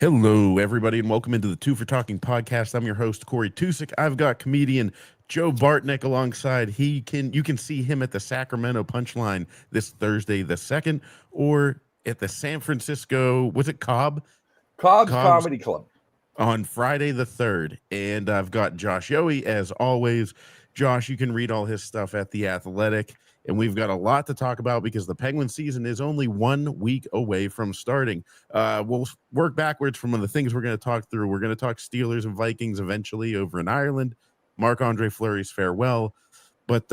Hello, everybody, and welcome into the Two for Talking podcast. I'm your host, Corey Tusick. I've got comedian Joe Bartnick alongside. You can see him at the Sacramento Punchline this Thursday the 2nd, or at the San Francisco, was it Cobb's Cobb's Comedy Club. on Friday the 3rd. And I've got Josh Yohe, as always. Josh, you can read all his stuff at The Athletic. And we've got a lot to talk about because the Penguin season is only 1 week away from starting. We'll work backwards from the things we're going to talk through. We're going to talk Steelers and Vikings eventually over in Ireland, Marc-Andre Fleury's farewell. But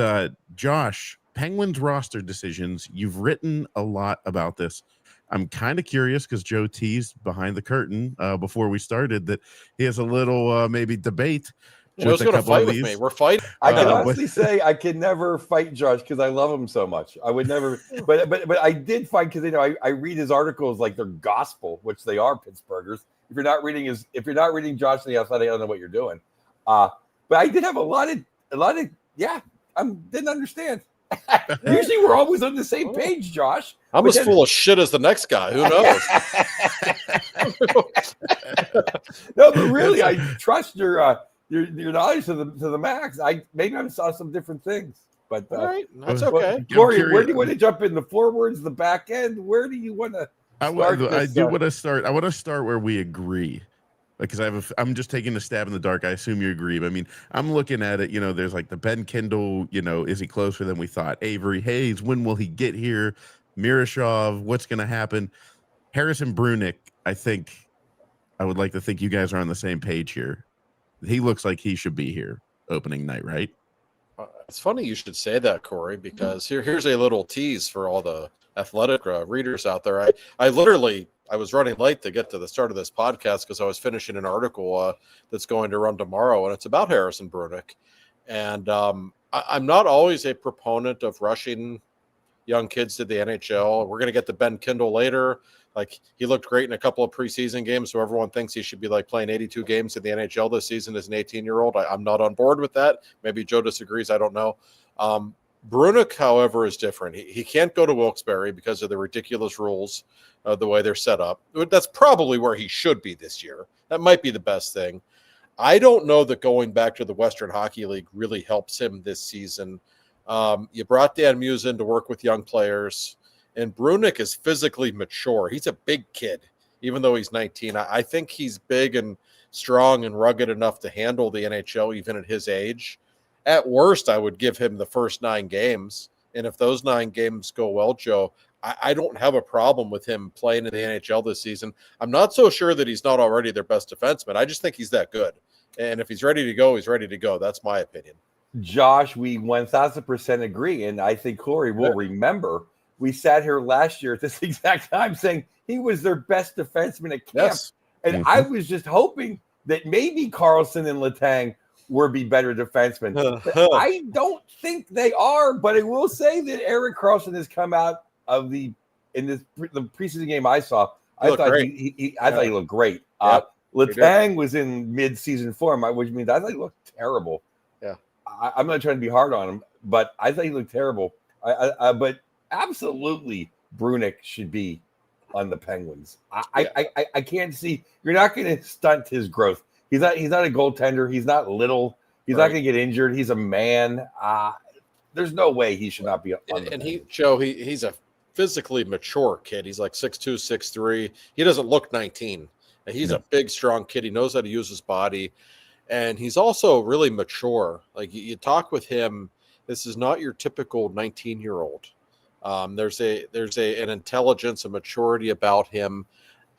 Josh, Penguins roster decisions, you've written a lot about this. I'm kind of curious because Joe teased behind the curtain before we started that he has a little maybe debate. Joe's going to fight with me. We're fighting. I can honestly say I can never fight Josh because I love him so much. I would never, but I did fight because I read his articles like they're gospel, which they are, Pittsburghers. If you're not reading Josh in the Athletic, I don't know what you're doing. But I did have a lot of I didn't understand. Usually we're always on the same page, Josh. I'm as full of shit as the next guy. Who knows? No, but really, I trust your knowledge to the max. Maybe I saw some different things, but all right, that's okay. Gloria, where do you want to jump in? The forwards, the back end? Where do you want to start? I want to start where we agree, because I'm just taking a stab in the dark. I assume you agree, but I mean, I'm looking at it. There's like the Ben Kindle. Is he closer than we thought? Avery Hayes, when will he get here? Miroshov, what's going to happen? Harrison Brunick, I would like to think you guys are on the same page here. He looks like he should be here opening night, right? It's funny you should say that, Corey, because here's a little tease for all the Athletic readers out there. I was running late to get to the start of this podcast because I was finishing an article that's going to run tomorrow, and it's about Harrison Brunick. And I'm not always a proponent of rushing young kids to the NHL. We're going to get to Ben Kindle later. Like, he looked great in a couple of preseason games, so everyone thinks he should be like playing 82 games in the NHL this season as an 18-year-old. I'm not on board with that. Maybe Joe disagrees. I don't know. Brunick, however, is different. He can't go to Wilkes-Barre because of the ridiculous rules, the way they're set up. That's probably where he should be this year. That might be the best thing. I don't know that going back to the Western Hockey League really helps him this season. You brought Dan Muse in to work with young players. And Brunick is physically mature. He's a big kid, even though he's 19. I think he's big and strong and rugged enough to handle the NHL, even at his age. At worst, I would give him the first 9 games. And if those 9 games go well, Joe, I don't have a problem with him playing in the NHL this season. I'm not so sure that he's not already their best defenseman. I just think he's that good. And if he's ready to go, he's ready to go. That's my opinion. Josh, we 1,000% agree. And I think Corey will remember we sat here last year at this exact time saying he was their best defenseman at camp. Yes. And I was just hoping that maybe Carlson and Letang would be better defensemen. I don't think they are, but I will say that Erik Karlsson has come out of the preseason game I saw. I thought he looked great. Yep, Letang was in mid-season form, which means I thought he looked terrible. Yeah. I'm not trying to be hard on him, but I thought he looked terrible. But absolutely, Brunick should be on the Penguins. I can't see. You're not going to stunt his growth. He's not a goaltender. He's not little. He's not going to get injured. He's a man. There's no way he should not be on the Penguins. He's a physically mature kid. He's like 6'2", 6'3". He doesn't look 19. He's a big, strong kid. He knows how to use his body. And he's also really mature. Like, you talk with him, this is not your typical 19-year-old. There's an intelligence, a maturity about him.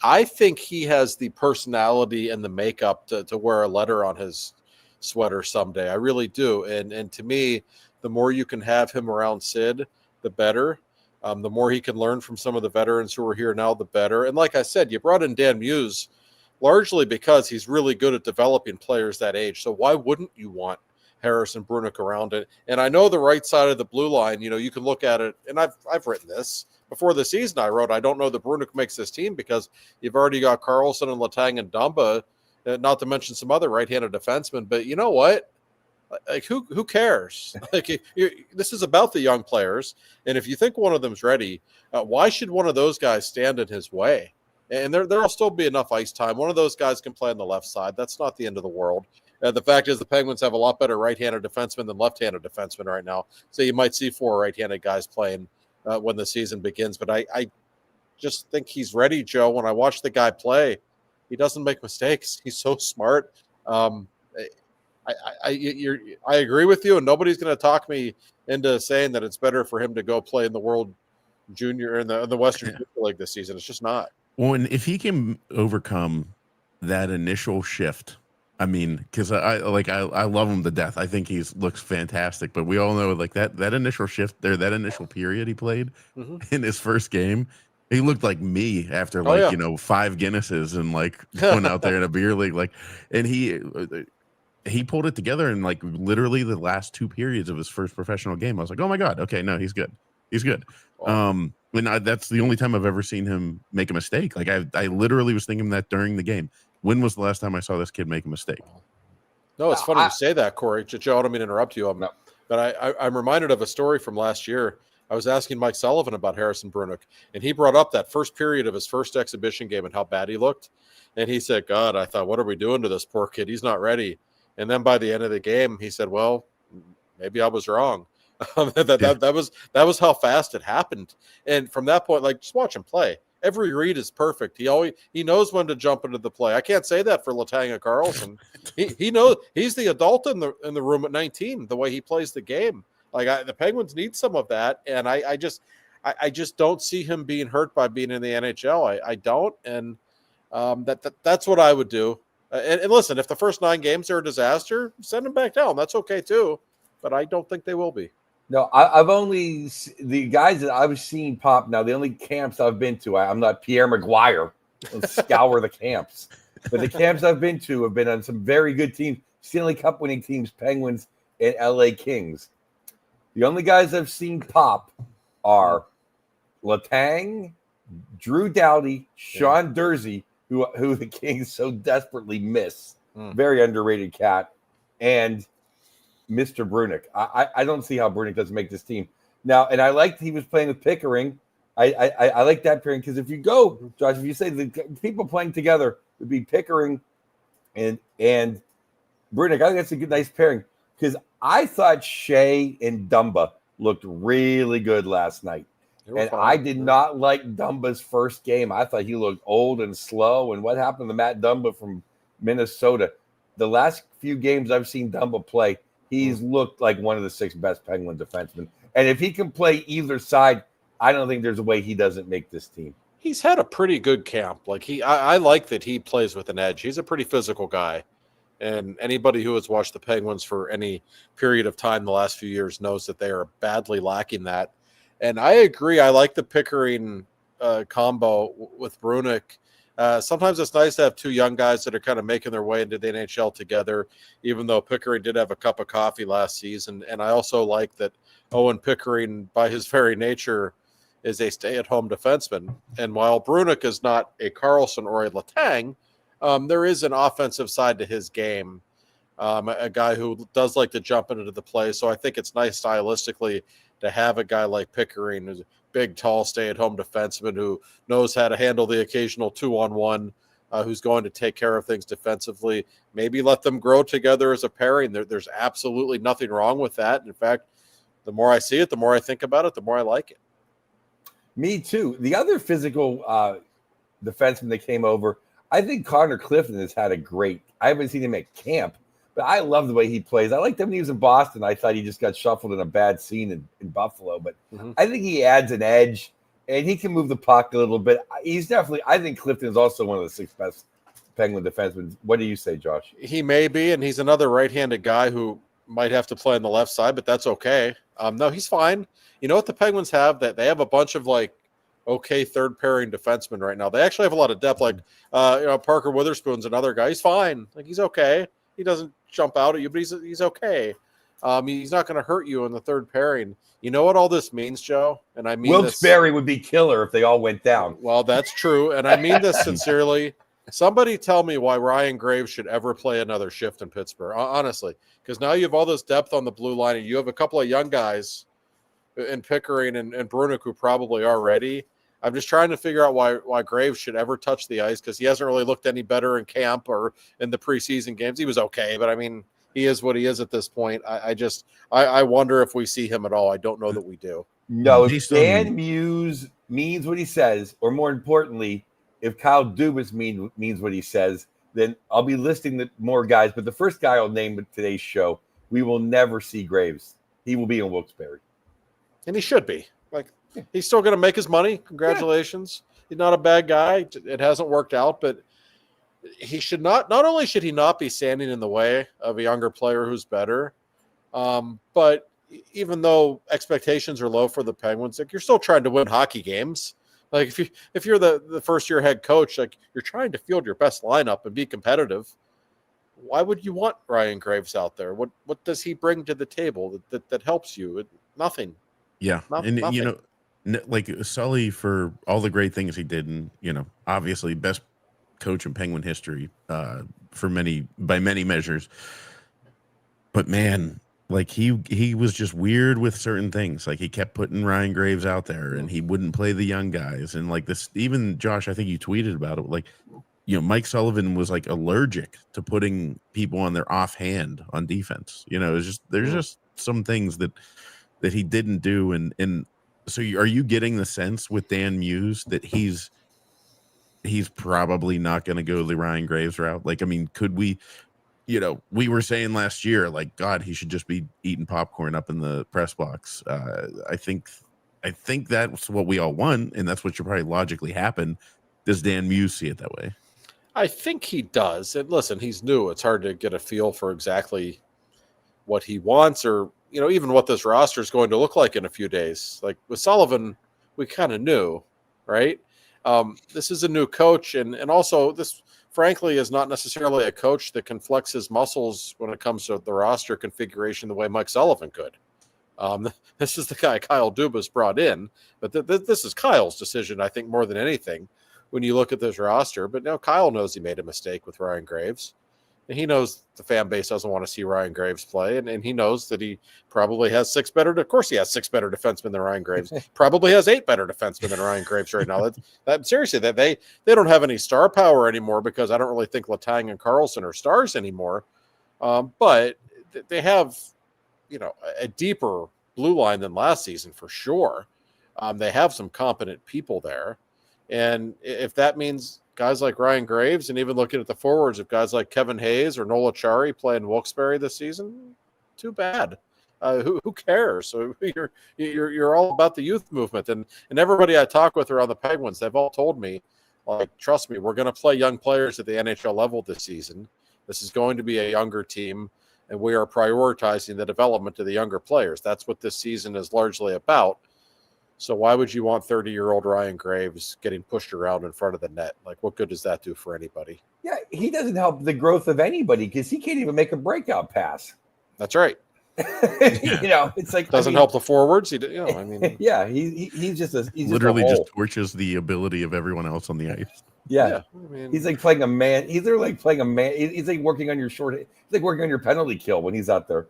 I think he has the personality and the makeup to wear a letter on his sweater someday. I really do. And to me, the more you can have him around Sid, the better. The more he can learn from some of the veterans who are here now, the better. And like I said, you brought in Dan Muse largely because he's really good at developing players that age. So why wouldn't you want Harrison Brunick around it? And I know the right side of the blue line, you can look at it, and I've written this. Before the season, I wrote, I don't know that Brunick makes this team because you've already got Carlson and Letang and Dumba, not to mention some other right-handed defensemen. But you know what? Like, who cares? Like, this is about the young players, and if you think one of them's ready, why should one of those guys stand in his way? And there'll still be enough ice time. One of those guys can play on the left side. That's not the end of the world. The fact is the Penguins have a lot better right-handed defensemen than left-handed defensemen right now. So you might see 4 right-handed guys playing when the season begins. But I just think he's ready, Joe. When I watch the guy play, he doesn't make mistakes. He's so smart. I agree with you, and nobody's going to talk me into saying that it's better for him to go play in the World Junior in the Western Junior League this season. It's just not. Well, and if he can overcome that initial shift, I mean, because I love him to death. I think he looks fantastic, but we all know like that initial shift there, that initial period he played in his first game, he looked like me after 5 Guinnesses and like going out there in a beer league, like, and he pulled it together in like literally the last 2 periods of his first professional game. I was like, oh my God, okay, no, he's good. He's good. Wow. That's the only time I've ever seen him make a mistake. Like I literally was thinking that during the game. When was the last time I saw this kid make a mistake? No, it's funny you say that, Corey. Joe, I don't mean to interrupt you. But I'm reminded of a story from last year. I was asking Mike Sullivan about Harrison Brunick, and he brought up that first period of his first exhibition game and how bad he looked. And he said, God, I thought, what are we doing to this poor kid? He's not ready. And then by the end of the game, he said, well, maybe I was wrong. That was how fast it happened. And from that point, like, just watch him play. Every read is perfect. He knows when to jump into the play. I can't say that for Latanga Carlson. he knows he's the adult in the room at 19. The way he plays the game, like the Penguins need some of that. And I just don't see him being hurt by being in the NHL. I don't. And that's what I would do. And listen, if the first 9 games are a disaster, send him back down. That's okay too. But I don't think they will be. No, I've only the guys that I've seen pop. Now, the only camps I've been to, I'm not Pierre Maguire and scour the camps, but the camps I've been to have been on some very good teams, Stanley Cup winning teams, Penguins and LA Kings. The only guys I've seen pop are Letang, Drew Doughty, Sean Durzi, who the Kings so desperately miss. Very underrated cat, and Mr. Brunick. I don't see how Brunick doesn't make this team now. And I liked he was playing with Pickering. I like that pairing because if you go, Josh, if you say the people playing together would be Pickering and Brunick, I think that's a good, nice pairing because I thought Shea and Dumba looked really good last night. And I did not like Dumba's first game. I thought he looked old and slow. And what happened to Matt Dumba from Minnesota? The last few games I've seen Dumba play, he's looked like one of the 6 best Penguin defensemen. And if he can play either side, I don't think there's a way he doesn't make this team. He's had a pretty good camp. Like I like that he plays with an edge. He's a pretty physical guy. And anybody who has watched the Penguins for any period of time the last few years knows that they are badly lacking that. And I agree. I like the Pickering combo with Brunick. Sometimes it's nice to have 2 young guys that are kind of making their way into the NHL together, even though Pickering did have a cup of coffee last season. And I also like that Owen Pickering, by his very nature, is a stay-at-home defenseman. And while Brunick is not a Carlson or a Letang, there is an offensive side to his game, a guy who does like to jump into the play. So I think it's nice stylistically to have a guy like Pickering, who's a big, tall, stay-at-home defenseman who knows how to handle the occasional 2-on-1, who's going to take care of things defensively. Maybe let them grow together as a pairing. There's absolutely nothing wrong with that. In fact, the more I see it, the more I think about it, the more I like it. Me too. The other physical defenseman that came over, I think Connor Clifton has had a great – I haven't seen him at camp, but I love the way he plays. I liked him when he was in Boston. I thought he just got shuffled in a bad scene in Buffalo. But I think he adds an edge, and he can move the puck a little bit. He's definitely – I think Clifton is also one of the 6 best Penguin defensemen. What do you say, Josh? He may be, and he's another right-handed guy who might have to play on the left side, but that's okay. No, he's fine. You know what the Penguins have? That they have a bunch of, like, okay third-pairing defensemen right now. They actually have a lot of depth, like Parker Witherspoon's another guy. He's fine. Like, he's okay. He doesn't jump out at you, but he's okay. He's not going to hurt you in the third pairing. You know what all this means, Joe? And I mean, Wilkes-Barre would be killer if they all went down. Well, that's true, and I mean this sincerely. Somebody tell me why Ryan Graves should ever play another shift in Pittsburgh, honestly, because now you have all this depth on the blue line, and you have a couple of young guys in Pickering and Brunick who probably are ready. I'm just trying to figure out why Graves should ever touch the ice, because he hasn't really looked any better in camp or in the preseason games. He was okay, but I mean, he is what he is at this point. I wonder if we see him at all. I don't know that we do. No, if Dan Muse means what he says, or more importantly, if Kyle Dubas means what he says, then I'll be listing more guys. But the first guy I'll name with today's show, we will never see Graves. He will be in Wilkes-Barre. And he should be. Like, he's still going to make his money. Congratulations. Yeah. He's not a bad guy. It hasn't worked out, but he should not only should he not be standing in the way of a younger player who's better, but even though expectations are low for the Penguins, like, you're still trying to win hockey games. Like, if you're the first year head coach, like, you're trying to field your best lineup and be competitive. Why would you want Ryan Graves out there? What does he bring to the table that helps you? Nothing. Yeah, and nothing. You know, like Sully, for all the great things he did, and you know, obviously best coach in Penguin history by many measures. But man, like he was just weird with certain things. Like, he kept putting Ryan Graves out there, and he wouldn't play the young guys. And like this, even Josh, I think you tweeted about it. Like, you know, Mike Sullivan was like allergic to putting people on their offhand on defense. You know, it's just there's just some things that he didn't do. And so are you getting the sense with Dan Muse that he's probably not going to go the Ryan Graves route? Like, I mean, could we, you know, we were saying last year, like, God, he should just be eating popcorn up in the press box. I think that's what we all want, and that's what should probably logically happen. Does Dan Muse see it that way? I think he does. And listen, he's new. It's hard to get a feel for exactly what he wants, or, you know, even what this roster is going to look like in a few days. Like with Sullivan, we kind of knew, right? This is a new coach, and also this, frankly, is not necessarily a coach that can flex his muscles when it comes to the roster configuration the way Mike Sullivan could. This is the guy Kyle Dubas brought in, but this is Kyle's decision, I think, more than anything, when you look at this roster. But now Kyle knows he made a mistake with Ryan Graves. And he knows the fan base doesn't want to see Ryan Graves play, and he knows that he probably has six better. Of course, he has six better defensemen than Ryan Graves. Probably has eight better defensemen than Ryan Graves right now. That seriously, that they don't have any star power anymore, because I don't really think Letang and Carlson are stars anymore. But they have, you know, a deeper blue line than last season for sure. They have some competent people there, and if that means guys like Ryan Graves, and even looking at the forwards of guys like Kevin Hayes or Nola Chari playing Wilkes-Barre this season, too bad. Who cares? So you're all about the youth movement, and everybody I talk with around the Penguins, they've all told me, like, trust me, we're going to play young players at the NHL level this season. This is going to be a younger team, and we are prioritizing the development of the younger players. That's what this season is largely about. So why would you want 30-year-old Ryan Graves getting pushed around in front of the net? Like, what good does that do for anybody? Yeah, he doesn't help the growth of anybody, because he can't even make a breakout pass. That's right. You know, it's like, doesn't help the forwards. He, you know, I mean, yeah, he's just literally just torches the ability of everyone else on the ice. Yeah. I mean, he's like playing a man. He's like playing a man. He's like working on your short. He's like working on your penalty kill when he's out there.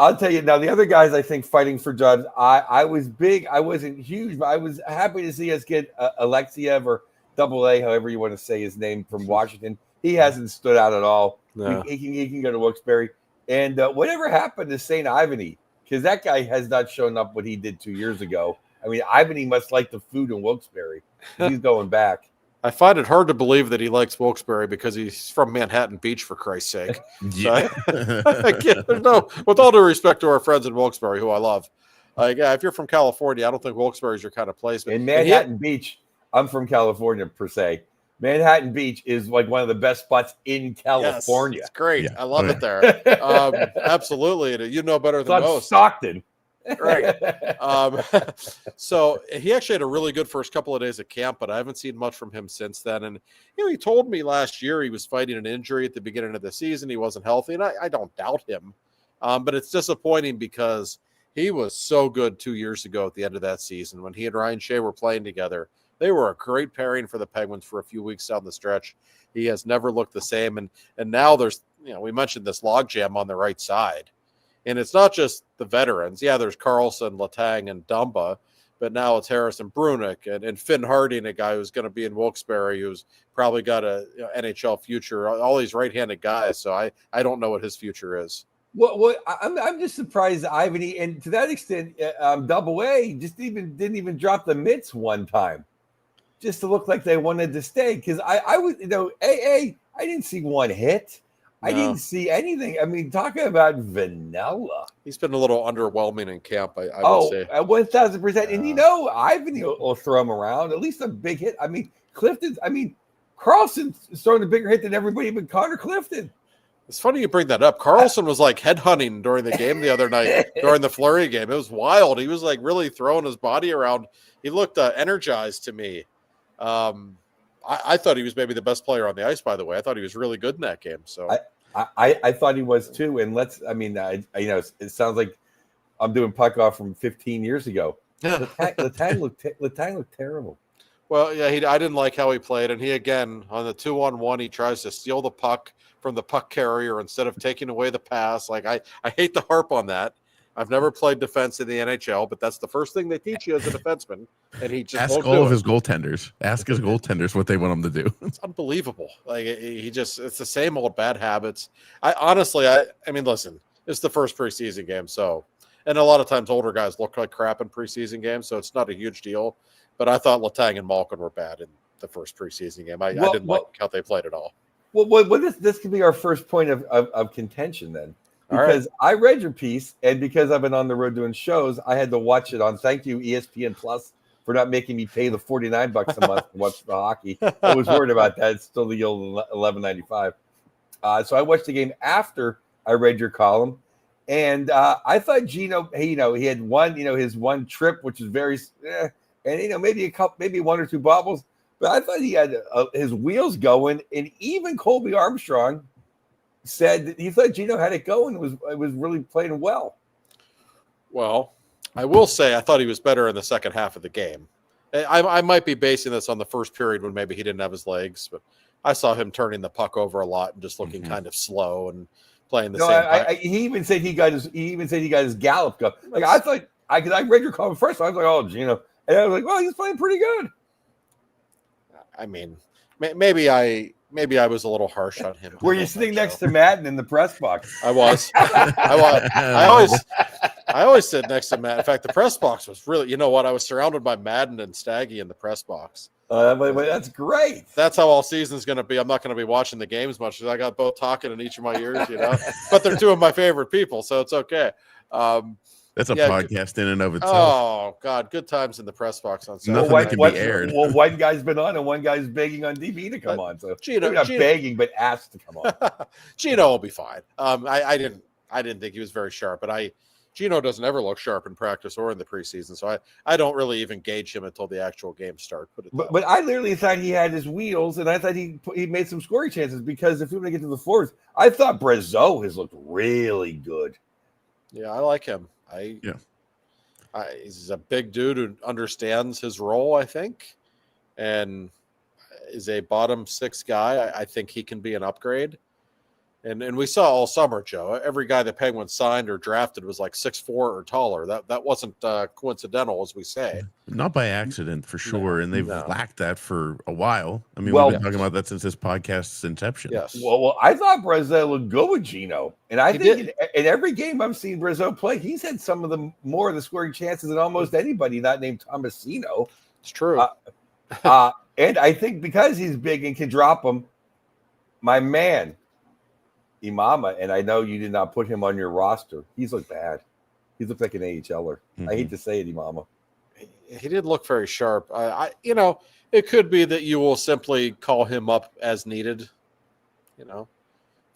I'll tell you now, the other guys I think fighting for jobs, I was big. I wasn't huge, but I was happy to see us get Alexiev, or Double A, however you want to say his name, from Washington. He hasn't stood out at all. No. He can go to Wilkes-Barre. And whatever happened to St. Ivany, because that guy has not shown up what he did 2 years ago. I mean, Ivany must like the food in Wilkes-Barre. He's going back. I find it hard to believe that he likes Wilkes-Barre, because he's from Manhattan Beach, for Christ's sake. Yeah. No, with all due respect to our friends in Wilkes-Barre, who I love. Yeah, if you're from California, I don't think Wilkes-Barre is your kind of place. But in Manhattan Beach, I'm from California per se. Manhattan Beach is like one of the best spots in California. Yes, it's great. Yeah. I love it there. Absolutely. You know better than most. Stockton. Right. So he actually had a really good first couple of days at camp, but I haven't seen much from him since then. And, you know, he told me last year he was fighting an injury at the beginning of the season. He wasn't healthy, and I don't doubt him. But it's disappointing, because he was so good 2 years ago at the end of that season when he and Ryan Shea were playing together. They were a great pairing for the Penguins for a few weeks down the stretch. He has never looked the same. And now there's, you know, we mentioned this logjam on the right side. And it's not just the veterans. Yeah, there's Carlson, Letang, and Dumba, but now it's Harrison Brunick and Finn Harding, a guy who's going to be in Wilkes-Barre, who's probably got a NHL future. All these right-handed guys, so I don't know what his future is. Well, I'm just surprised Ivan, and to that extent, Double A just didn't even drop the mitts one time, just to look like they wanted to stay. Because I was, AA, I didn't see one hit. I didn't see anything. I mean, talking about vanilla. He's been a little underwhelming in camp, I would say. 1,000%. And Ivan will throw him around, at least a big hit. I mean, Carlson's throwing a bigger hit than everybody but Connor Clifton. It's funny you bring that up. Carlson was like headhunting during the game the other night, during the Fleury game. It was wild. He was like really throwing his body around. He looked energized to me. I thought he was maybe the best player on the ice, by the way. I thought he was really good in that game. So I thought he was too. And it sounds like I'm doing puck off from 15 years ago. Letang looked terrible. Well, yeah, I didn't like how he played. And he, again, on the 2-on-1, he tries to steal the puck from the puck carrier instead of taking away the pass. Like, I hate to harp on that. I've never played defense in the NHL, but that's the first thing they teach you as a defenseman. And he just ask all of his goaltenders. Ask his goaltenders what they want him to do. It's unbelievable. Like it's the same old bad habits. I mean, listen, it's the first preseason game, so, and a lot of times older guys look like crap in preseason games, so it's not a huge deal. But I thought Letang and Malkin were bad in the first preseason game. I didn't like how they played at all. Well, this could be our first point of contention then. Because I read your piece, and because I've been on the road doing shows, I had to watch it on. Thank you, ESPN Plus, for not making me pay the $49 a month to watch the hockey. I was worried about that. It's still the old $11.95. So I watched the game after I read your column, and I thought Gino, he had one, his one trip, which is very, and maybe one or two bobbles, but I thought he had his wheels going, and even Colby Armstrong said that he thought Gino had it going. It was really playing well. Well, I will say I thought he was better in the second half of the game. I might be basing this on the first period when maybe he didn't have his legs, but I saw him turning the puck over a lot and just looking kind of slow and playing the same. He even said he got his gallop go. Like I thought, I read your column first. So I was like, oh, Gino, and I was like, well, he's playing pretty good. I mean, maybe I was a little harsh on him. Were you sitting next to Madden in the press box? I was. I always sit next to Matt. In fact, the press box was really, I was surrounded by Madden and Staggy in the press box. But that's great. That's how all season's going to be. I'm not going to be watching the games much because I got both talking in each of my ears, But they're two of my favorite people, so it's okay. That's a podcast in and of itself. Oh, God. Good times in the press box on Saturday. Nothing that can be aired. Well, one guy's been on and one guy's begging on DB to come on. So Gino, not begging, but asked to come on. Gino will be fine. I didn't think he was very sharp, but Gino doesn't ever look sharp in practice or in the preseason, so I don't really even gauge him until the actual game starts. But I literally thought he had his wheels, and I thought he made some scoring chances because if we want to get to the fourth, I thought Brazeau has looked really good. Yeah, I like him. He's a big dude who understands his role, I think, and is a bottom six guy. I think he can be an upgrade. And we saw all summer, Joe, every guy the Penguins signed or drafted was like 6'4" or taller. That wasn't coincidental, as we say. Not by accident, for sure. And they've lacked that for a while. I mean, we've been talking about that since this podcast's inception. Yes. Well, I thought Brazeau looked good with Gino. And I think in every game I've seen Brazeau play, he's had some of the more of the scoring chances than almost anybody not named Tomasino. It's true. And I think because he's big and can drop them, my man, Imama, and I know you did not put him on your roster. He's looked bad. He looked like an AHLer. I hate to say it, Imama. He did look very sharp. It could be that you will simply call him up as needed. If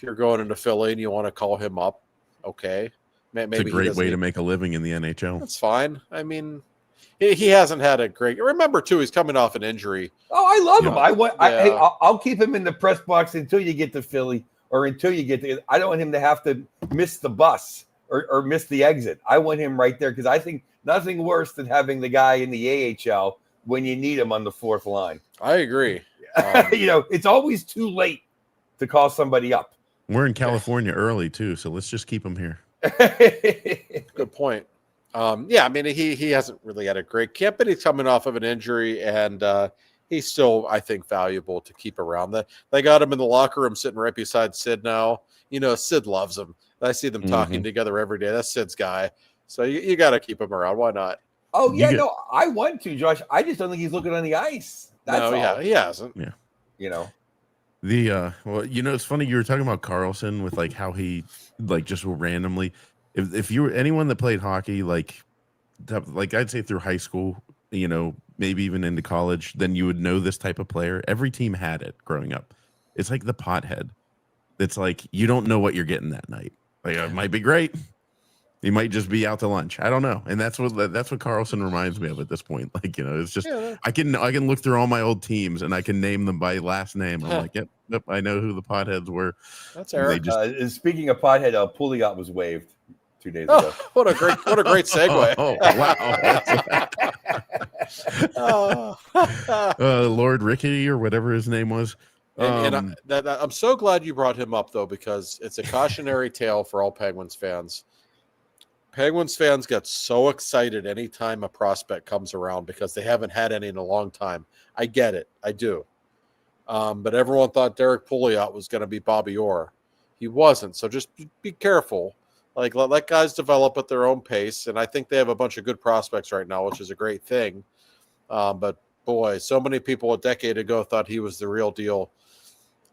you're going into Philly and you want to call him up, okay. Maybe it's a great way to make a living in the NHL. That's fine. I mean, he hasn't had a great. Remember too, he's coming off an injury. Oh, I love him. I'll keep him in the press box until you get to Philly. Or until you get to, I don't want him to have to miss the bus or miss the exit. I want him right there because I think nothing worse than having the guy in the AHL when you need him on the fourth line. I agree. It's always too late to call somebody up. We're in California early too, so let's just keep him here. Good point. Yeah, I mean, he hasn't really had a great camp, but he's coming off of an injury, and he's still, I think, valuable to keep around. They got him in the locker room sitting right beside Sid now. Sid loves him. I see them talking together every day. That's Sid's guy. So you got to keep him around. Why not? Oh, yeah, no, I want to, Josh. I just don't think he's looking on the ice. That's all. Yeah, he hasn't. Yeah. Well, it's funny you were talking about Carlson with like how he like just randomly, if you were anyone that played hockey, like I'd say through high school, maybe even into college, then you would know this type of player. Every team had it growing up. It's like the pothead. It's like you don't know what you're getting that night. Like it might be great. He might just be out to lunch. I don't know. And that's what Carlson reminds me of at this point. Like, it's just I can look through all my old teams and I can name them by last name. I'm like, yep, I know who the potheads were. That's Eric. Speaking of pothead, Pouliot was waived 2 days ago. What a great segue. Wow. Lord Rickety or whatever his name was. I'm so glad you brought him up though, because it's a cautionary tale for all Penguins fans. Penguins fans get so excited anytime a prospect comes around because they haven't had any in a long time. I get it. I do. But everyone thought Derek Pouliot was going to be Bobby Orr. He wasn't. So just be careful. Like, let guys develop at their own pace. And I think they have a bunch of good prospects right now, which is a great thing. But, boy, so many people a decade ago thought he was the real deal.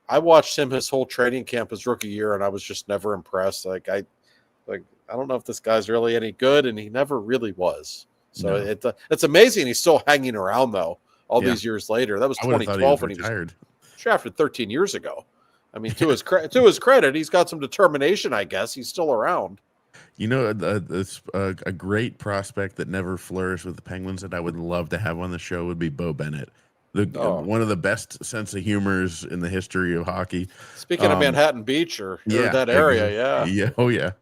I watched him his whole training camp his rookie year, and I was just never impressed. I don't know if this guy's really any good, and he never really was. So it's amazing he's still hanging around, though, all these years later. That was 2012 when he was drafted 13 years ago. I mean, to his credit, he's got some determination, I guess. He's still around. A great prospect that never flourished with the Penguins that I would love to have on the show would be Bo Bennett. One of the best sense of humors in the history of hockey. Speaking of Manhattan Beach or that area, yeah. Oh, yeah.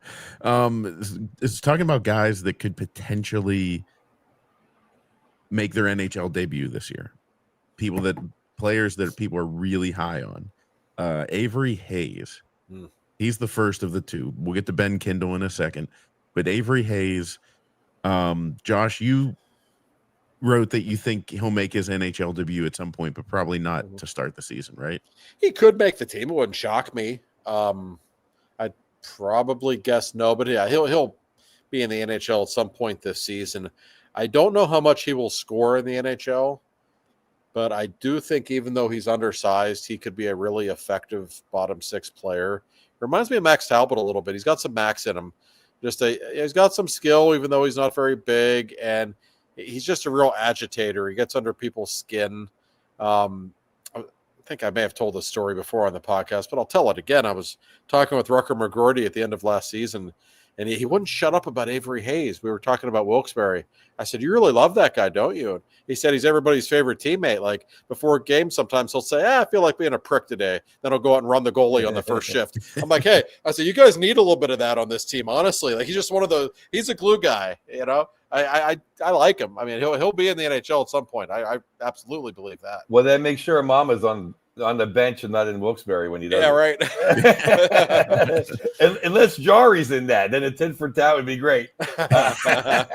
It's talking about guys that could potentially make their NHL debut this year. Players that people are really high on. Avery Hayes. He's the first of the two. We'll get to Ben Kindle in a second. But Avery Hayes, Josh, you wrote that you think he'll make his NHL debut at some point, but probably not to start the season, right? He could make the team. It wouldn't shock me. I'd probably guess no, but yeah, he'll be in the NHL at some point this season. I don't know how much he will score in the NHL, but I do think even though he's undersized, he could be a really effective bottom six player. Reminds me of Max Talbot a little bit. He's got some max in him. He's got some skill, even though he's not very big, and he's just a real agitator. He gets under people's skin. I think I may have told this story before on the podcast, but I'll tell it again. I was talking with Rucker McGroarty at the end of last season, and he wouldn't shut up about Avery Hayes. We were talking about Wilkes-Barre. I said, "You really love that guy, don't you?" And he said he's everybody's favorite teammate. Like before games, sometimes he'll say, I feel like being a prick today. Then he'll go out and run the goalie on the first shift. I'm like, hey, I said, you guys need a little bit of that on this team, honestly. Like he's just he's a glue guy, I like him. I mean, he'll be in the NHL at some point. I absolutely believe that. Well, then make sure Mama's on the bench and not in Wilkes-Barre when he does. Yeah, right. Unless Jari's in that, then a 10 for Tao would be great. That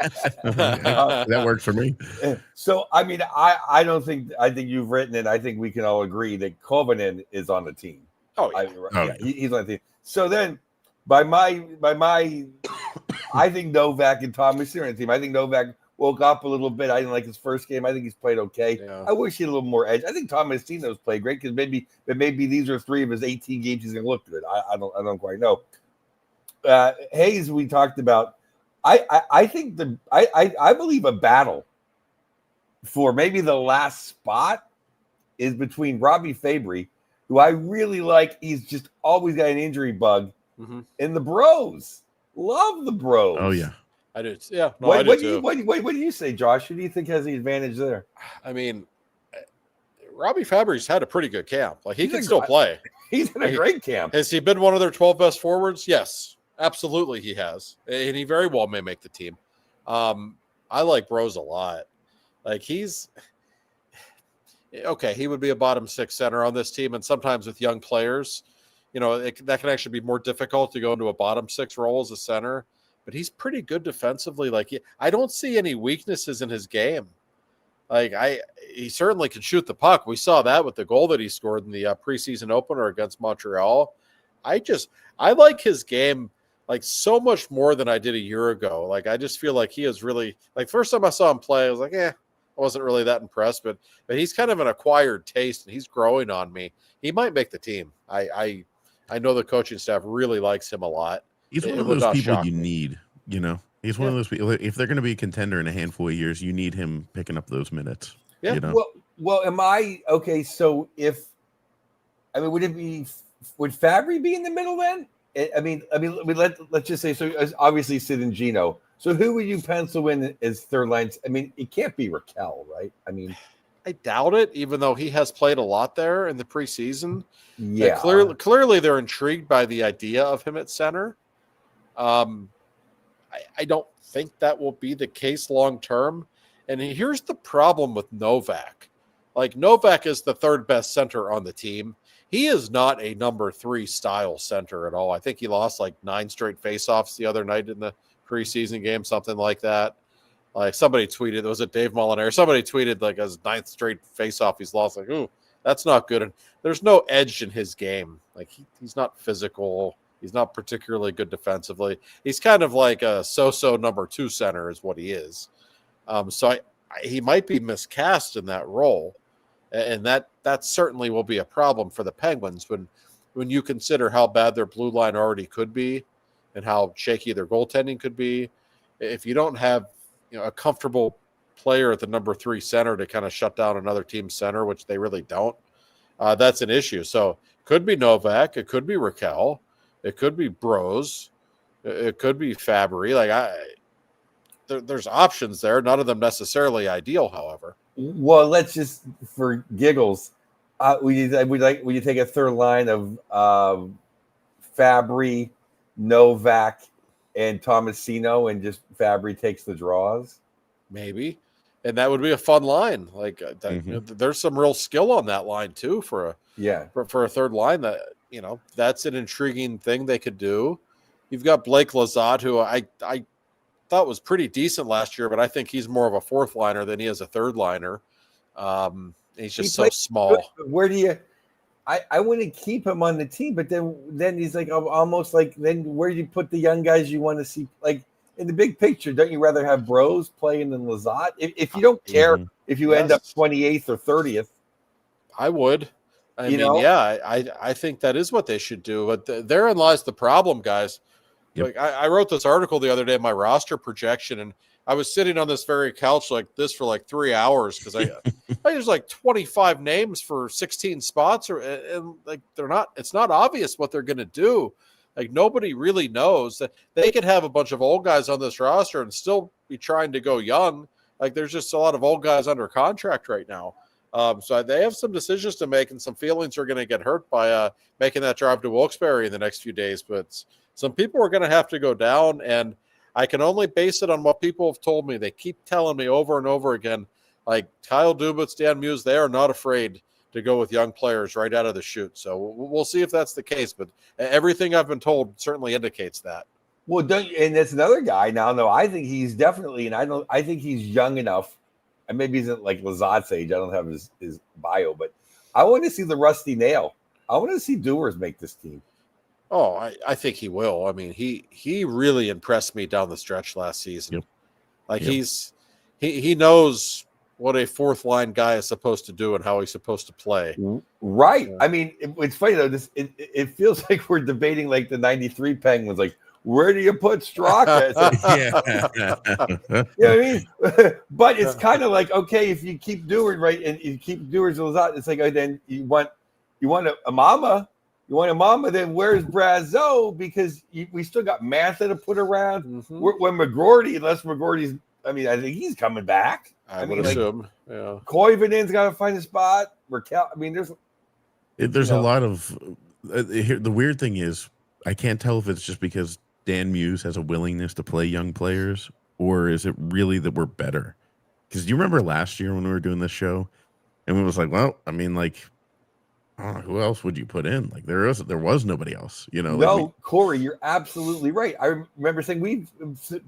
works for me. So, I mean, I think you've written it. I think we can all agree that Kovanen is on the team. Oh, yeah. He's on the team. So then, by my, I think Novak and Thomas are on the team. I think Novak woke up a little bit. I didn't like his first game. I think he's played okay. Yeah. I wish he had a little more edge. I think Thomas Tino's played great because maybe these are 3 of his 18 games he's going to look good. I don't quite know. Hayes, we talked about. I think I believe a battle for maybe the last spot is between Robbie Fabry, who I really like. He's just always got an injury bug, and the Bros. Love the Bros. Oh yeah. I do. Yeah. No, what do you say, Josh? Who do you think has the advantage there? I mean, Robbie Fabry's had a pretty good camp. Like he can still play. He's in a great camp. Has he been one of their 12 best forwards? Yes, absolutely he has. And he very well may make the team. I like Bros a lot. Like he's okay. He would be a bottom 6 center on this team. And sometimes with young players, that can actually be more difficult to go into a bottom 6 role as a center. but he's pretty good defensively. Like I don't see any weaknesses in his game. Like he certainly can shoot the puck. We saw that with the goal that he scored in the preseason opener against Montreal. I like his game like so much more than I did a year ago. Like I just feel like he is really like first time I saw him play, I was like, I wasn't really that impressed, but he's kind of an acquired taste and he's growing on me. He might make the team. I know the coaching staff really likes him a lot. He's one of those people you need, you know. He's one of those people. If they're going to be a contender in a handful of years, you need him picking up those minutes. Yeah. You know? Well, am I okay? So would Fabry be in the middle then? Let's just say so. Obviously, Sid and Gino. So who would you pencil in as third line? I mean, it can't be Raquel, right? I mean, I doubt it. Even though he has played a lot there in the preseason. Yeah, clearly they're intrigued by the idea of him at center. I don't think that will be the case long term. And here's the problem with Novak. Like Novak is the third best center on the team. He is not a number 3 style center at all. I think he lost like 9 straight faceoffs the other night in the preseason game, something like that. Like somebody tweeted, was it Dave Molinari? Somebody tweeted like his 9th straight faceoff he's lost. Like, ooh, that's not good. And there's no edge in his game. Like he's not physical. He's not particularly good defensively. He's kind of like a so-so number 2 center is what he is. So he might be miscast in that role. And that certainly will be a problem for the Penguins when you consider how bad their blue line already could be and how shaky their goaltending could be. If you don't have a comfortable player at the number 3 center to kind of shut down another team's center, which they really don't, that's an issue. So it could be Novak. It could be Raquel. It could be Bros. It could be Fabry. There's options there. None of them necessarily ideal, however. Well, let's just for giggles, would you take a third line of Fabry, Novak, and Tomasino, and just Fabry takes the draws? Maybe, and that would be a fun line. Like there's some real skill on that line too for a third line. That that's an intriguing thing they could do. You've got Blake Lizotte, who I thought was pretty decent last year, but I think he's more of a fourth liner than he is a third liner. He's just so small. Where do you? I want to keep him on the team, but then he's like almost like then where do you put the young guys you want to see? Like in the big picture, don't you rather have Bros playing than Lizotte? If you don't care if you end up 28th or 30th, I would. I think that is what they should do. But therein lies the problem, guys. Yep. Like I wrote this article the other day, my roster projection, and I was sitting on this very couch like this for like 3 hours because I there's like 25 names for 16 spots, and like it's not obvious what they're going to do. Like nobody really knows that they could have a bunch of old guys on this roster and still be trying to go young. Like there's just a lot of old guys under contract right now. So they have some decisions to make, and some feelings are going to get hurt by making that drive to Wilkes-Barre in the next few days. But some people are going to have to go down, and I can only base it on what people have told me. They keep telling me over and over again, like Kyle Dubas, Dan Muse, they are not afraid to go with young players right out of the chute. So we'll see if that's the case. But everything I've been told certainly indicates that. Well, and that's another guy now. No, I think he's definitely, and I think he's young enough. And maybe he's not like Lizotte's age. I don't have his bio, but I want to see the rusty nail. I want to see Dewars make this team. Oh, I think he will. I mean, he really impressed me down the stretch last season. Yep. Like he knows what a fourth line guy is supposed to do and how he's supposed to play. Right. I mean, it's funny though. It feels like we're debating like the '93 Penguins. Like, where do you put Straka? You know what I mean? But it's kind of like, okay, if you keep Dewars right and you keep Dewars and Lizotte, it's like then you want a mama. You want a mama, then where's Brazeau? Because we still got Mantha to put around. Mm-hmm. When McGroarty, unless McGroarty's, I think he's coming back. I would assume. Yeah. Koivinen's got to find a spot. Raquel, there's a lot of the weird thing is I can't tell if it's just because Dan Muse has a willingness to play young players, or is it really that we're better? Because do you remember last year when we were doing this show, and we was like, well, I don't know, who else would you put in? Like there was nobody else, No, Corey, you're absolutely right. I remember saying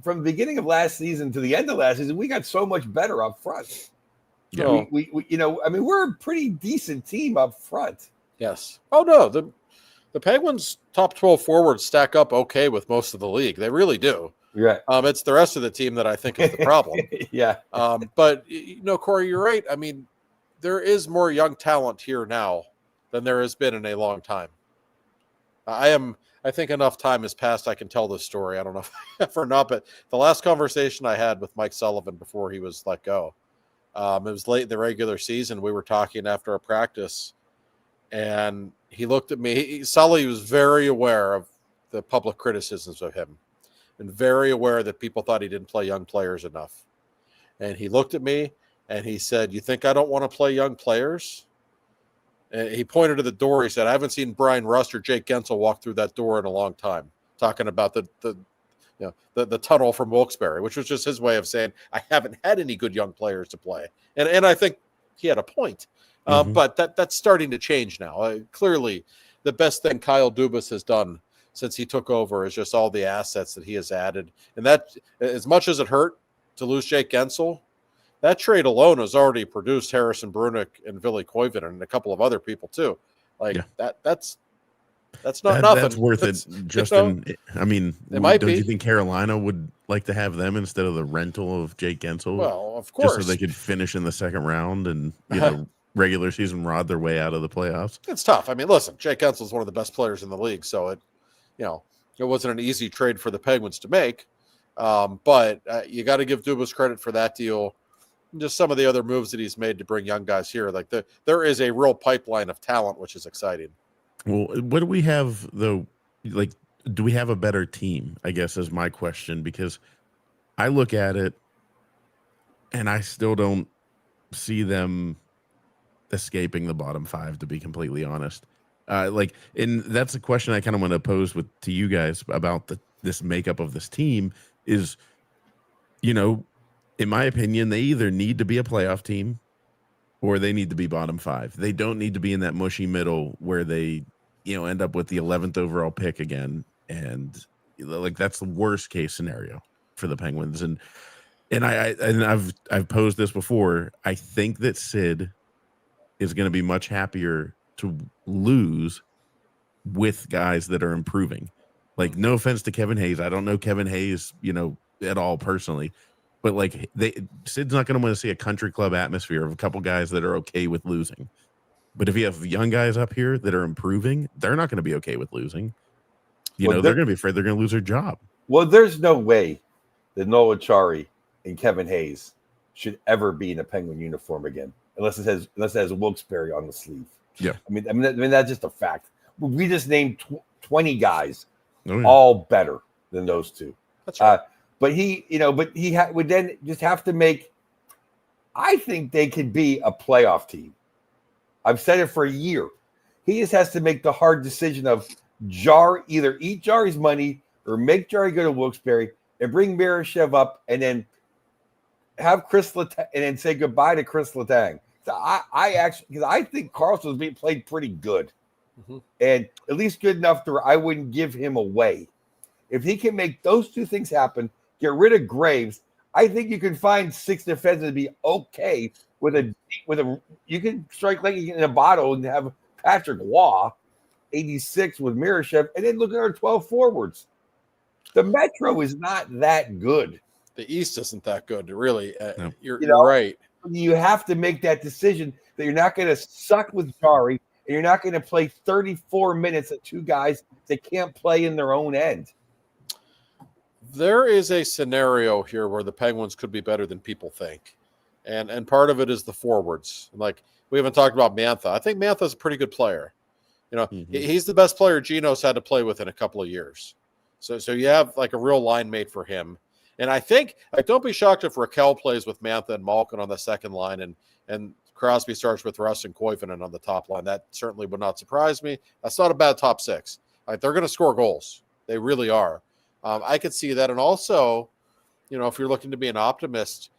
from the beginning of last season to the end of last season, we got so much better up front. Yeah. So, we we're a pretty decent team up front. yes. Oh no, the Penguins' top 12 forwards stack up okay with most of the league. They really do. Yeah. It's the rest of the team that I think is the problem. Yeah. But Corey, you're right. I mean, there is more young talent here now than there has been in a long time. I think enough time has passed. I can tell this story. I don't know if or not, but the last conversation I had with Mike Sullivan before he was let go, it was late in the regular season. We were talking after a practice, and he looked at me. Sully was very aware of the public criticisms of him and very aware that people thought he didn't play young players enough. And he looked at me and he said, "You think I don't want to play young players?" And he pointed to the door. He said, "I haven't seen Brian Rust or Jake Gensel walk through that door in a long time," talking about the tunnel from Wilkes-Barre, which was just his way of saying, I haven't had any good young players to play. And I think he had a point. But that's starting to change now. Clearly, the best thing Kyle Dubas has done since he took over is just all the assets that he has added. And that, as much as it hurt to lose Jake Gensel, that trade alone has already produced Harrison Brunick and Ville Koivunen and a couple of other people too. That's not nothing. That's worth it. Justin, I mean, don't you think Carolina would like to have them instead of the rental of Jake Gensel? Well, of course. Just so they could finish in the second round and, regular season rod their way out of the playoffs. It's tough. I mean, listen, Jake Gensel is one of the best players in the league, so it wasn't an easy trade for the Penguins to make. But you got to give Dubas credit for that deal. And just some of the other moves that he's made to bring young guys here. Like there is a real pipeline of talent, which is exciting. Well, what do we have though? Like, do we have a better team? I guess is my question, because I look at it and I still don't see them escaping the bottom five, to be completely honest. And that's a question I kind of want to pose to you guys about this makeup of this team is, in my opinion, they either need to be a playoff team or they need to be bottom five. They don't need to be in that mushy middle where they, end up with the 11th overall pick again. And that's the worst case scenario for the Penguins. And I've posed this before. I think that Sid is going to be much happier to lose with guys that are improving. Like, no offense to Kevin Hayes. I don't know Kevin Hayes, at all personally. But Sid's not going to want to see a country club atmosphere of a couple guys that are okay with losing. But if you have young guys up here that are improving, they're not going to be okay with losing. They're going to be afraid they're going to lose their job. Well, there's no way that Noah Chari and Kevin Hayes should ever be in a Penguin uniform again, unless it has Wilkes-Barre on the sleeve. Yeah, I mean that's just a fact. We just named 20 guys, all better than those two. That's right. But he would then just have to make. I think they could be a playoff team. I've said it for a year. He just has to make the hard decision of either eat Jari's money or make Jari go to Wilkes-Barre and bring Miroshniv up, and then have Chris Letang, and then say goodbye to Chris Letang. So because I think Carlson was being played pretty good, and at least good enough to I wouldn't give him away. If he can make those two things happen, get rid of Graves, I think you can find 6 defensemen to be okay with a. You can strike like in a bottle and have Patrick Waugh, 86 with Miroshniv, and then look at our 12 forwards. The Metro is not that good. The East isn't that good, really. No. You're right. You have to make that decision that you're not going to suck with Jari, and you're not going to play 34 minutes at two guys that can't play in their own end. There is a scenario here where the Penguins could be better than people think. And part of it is the forwards. Like, we haven't talked about Mantha. I think Mantha's a pretty good player. He's the best player Geno's had to play with in a couple of years. So you have like a real line mate for him. And I think, don't be shocked if Raquel plays with Mantha and Malkin on the second line and Crosby starts with Russ and Koivunen on the top line. That certainly would not surprise me. That's not a bad top six. They're going to score goals. They really are. I could see that. And also, if you're looking to be an optimist,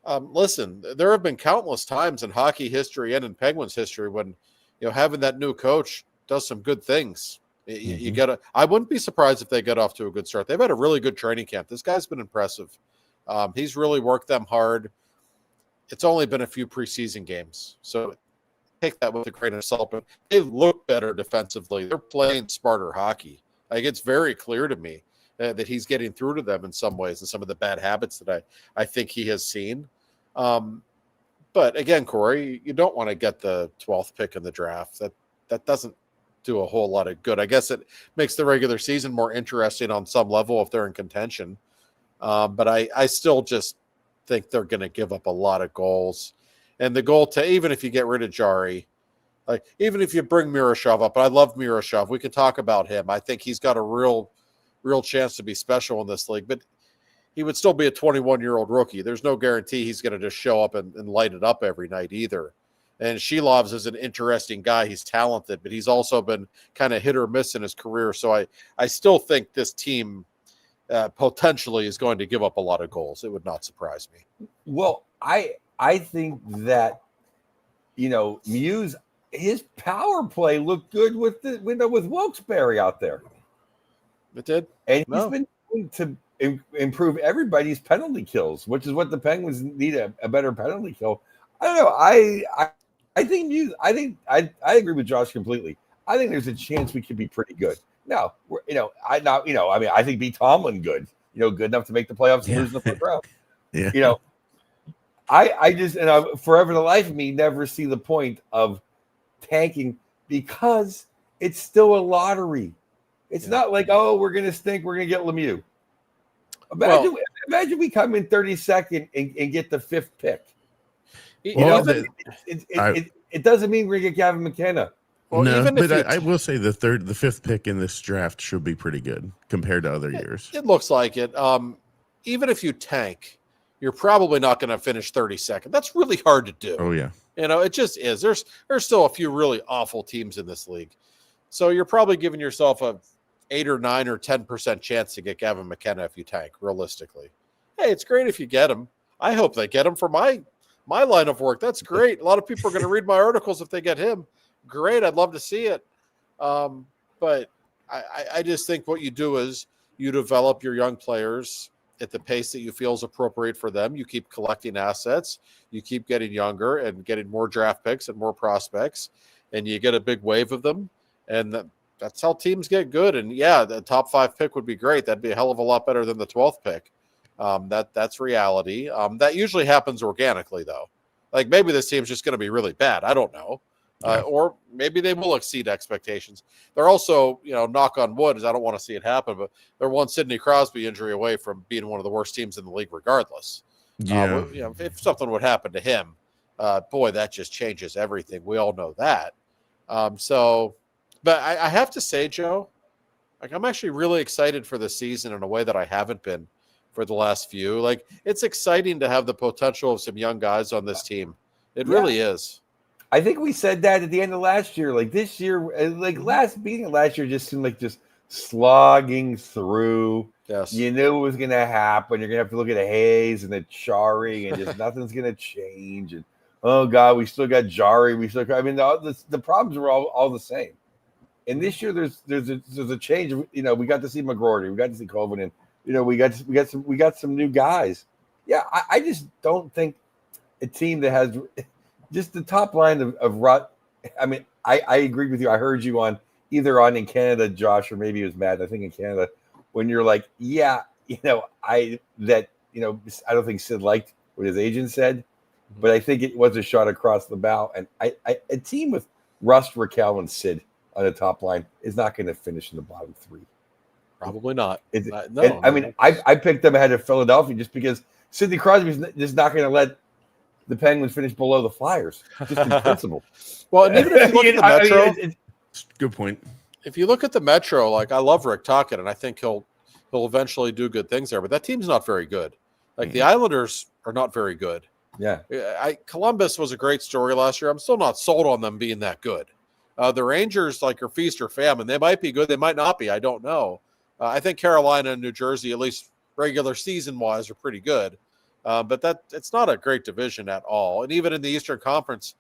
listen, there have been countless times in hockey history and in Penguins history when having that new coach does some good things. You Mhm. gotta. I wouldn't be surprised if they get off to a good start. They've had a really good training camp. This guy's been impressive. He's really worked them hard. It's only been a few preseason games, so take that with a grain of salt. But they look better defensively. They're playing smarter hockey. Like, it's very clear to me that he's getting through to them in some ways, and some of the bad habits that I think he has seen. But again, Corey, you don't want to get the 12th pick in the draft. That doesn't do a whole lot of good. I guess it makes the regular season more interesting on some level if they're in contention. But I still just think they're going to give up a lot of goals. And the goal to, even if you get rid of Jari, like, even if you bring Miroshov up, I love Miroshov. We can talk about him. I think he's got a real chance to be special in this league, but he would still be a 21-year-old rookie. There's no guarantee he's going to just show up and light it up every night either. And Shilovs is an interesting guy. He's talented, but he's also been kind of hit or miss in his career. So I still think this team potentially is going to give up a lot of goals. It would not surprise me. Well, I think that, Muse, his power play looked good with Wilkes-Barre out there. It did. And he's been doing to improve everybody's penalty kills, which is what the Penguins need, a better penalty kill. I don't know. I think Muse. I agree with Josh completely. I think there's a chance we could be pretty good. Now, I think B. Tomlin good. Good enough to make the playoffs and lose in the first round. Yeah. I just, and I forever the life of me never see the point of tanking, because it's still a lottery. It's not like, oh, we're gonna stink, we're gonna get Lemieux. Imagine we come in 32nd and get the 5th pick. It doesn't mean we're gonna get Gavin McKenna. Well, no, but I will say the 5th pick in this draft should be pretty good compared to other years. It looks like it. Even if you tank, you're probably not going to finish 32nd. That's really hard to do. Oh yeah. It just is. There's still a few really awful teams in this league. So you're probably giving yourself a 8 or 9 or 10% chance to get Gavin McKenna if you tank, realistically. Hey, it's great if you get him. I hope they get him for my line of work. That's great. A lot of people are going to read my articles if they get him. Great. I'd love to see it. But I just think what you do is you develop your young players at the pace that you feel is appropriate for them. You keep collecting assets. You keep getting younger and getting more draft picks and more prospects, and you get a big wave of them. And that's how teams get good. And yeah, the top 5 pick would be great. That'd be a hell of a lot better than the 12th pick. That's reality. That usually happens organically, though. Like, maybe this team's just going to be really bad. I don't know. Or maybe they will exceed expectations. They're also, knock on wood, as I don't want to see it happen, but they're one Sidney Crosby injury away from being one of the worst teams in the league regardless. Yeah. If something would happen to him, boy, that just changes everything. We all know that. But I have to say, Joe, like, I'm actually really excited for this season in a way that I haven't been for the last few. Like, it's exciting to have the potential of some young guys on this team. It really is. I think we said that at the end of last year. Like, this year, beginning of last year just seemed like just slogging through. Yes. You knew it was going to happen. You're going to have to look at the Hayes and the Chari, and just nothing's going to change. And, oh, God, we still got Jari. The problems were all the same. And this year, there's a change. We got to see McGroarty. We got to see Kovanen. We got some new guys. Yeah, I just don't think a team that has just the top line of Rut. I mean, I agree with you. I heard you on in Canada, Josh, or maybe it was Matt. I think in Canada, when you're like, yeah, I don't think Sid liked what his agent said, but I think it was a shot across the bow. And a team with Rust, Raquel, and Sid on the top line is not going to finish in the bottom 3. Probably not. I picked them ahead of Philadelphia just because Sidney Crosby's just not going to let the Penguins finish below the Flyers, just in principle. Well, and even if you look at the Metro, good point. If you look at the Metro, like, I love Rick Tocchet, and I think he'll eventually do good things there. But that team's not very good. Like, the Islanders are not very good. Yeah, Columbus was a great story last year. I'm still not sold on them being that good. The Rangers, like, are feast or famine. They might be good. They might not be. I don't know. I think Carolina and New Jersey, at least regular season-wise, are pretty good. But it's not a great division at all. And even in the Eastern Conference,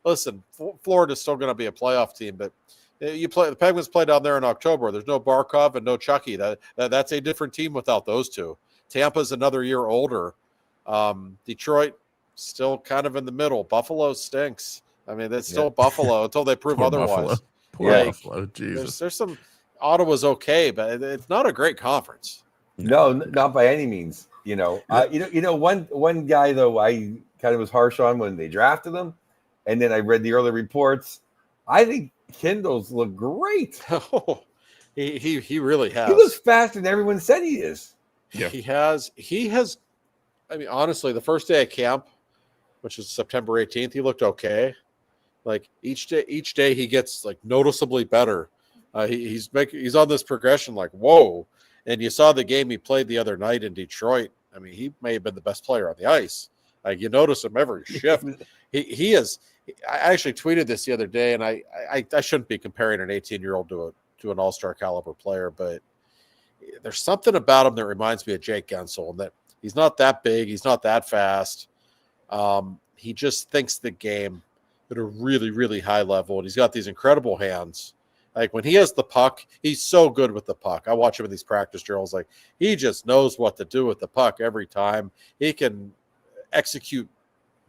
listen, Florida's still going to be a playoff team, but the Penguins play down there in October. There's no Barkov and no Chucky. That's a different team without those two. Tampa's another year older. Detroit still kind of in the middle. Buffalo stinks. I mean, it's still Buffalo until they prove otherwise. Poor Buffalo. Jesus. There's some Ottawa's okay, but it's not a great conference. No, not by any means. One guy though I kind of was harsh on when they drafted him, and then I read the early reports. I think Kindle's look great. Oh, he really has. He looks faster than everyone said he is. Yeah, he has. I mean, honestly, the first day of camp, which is September 18th, he looked okay. Like each day he gets like noticeably better. He's on this progression. Like whoa. And you saw the game he played the other night in Detroit. I mean, he may have been the best player on the ice. Like you notice him every shift. He is. I actually tweeted this the other day, and I shouldn't be comparing an 18-year-old to an all-star caliber player, but there's something about him that reminds me of Jake Gensel, and that he's not that big, he's not that fast. He just thinks the game at a really, really high level, and he's got these incredible hands. Like when he has the puck, he's so good with the puck. I watch him in these practice drills. Like he just knows what to do with the puck every time. He can execute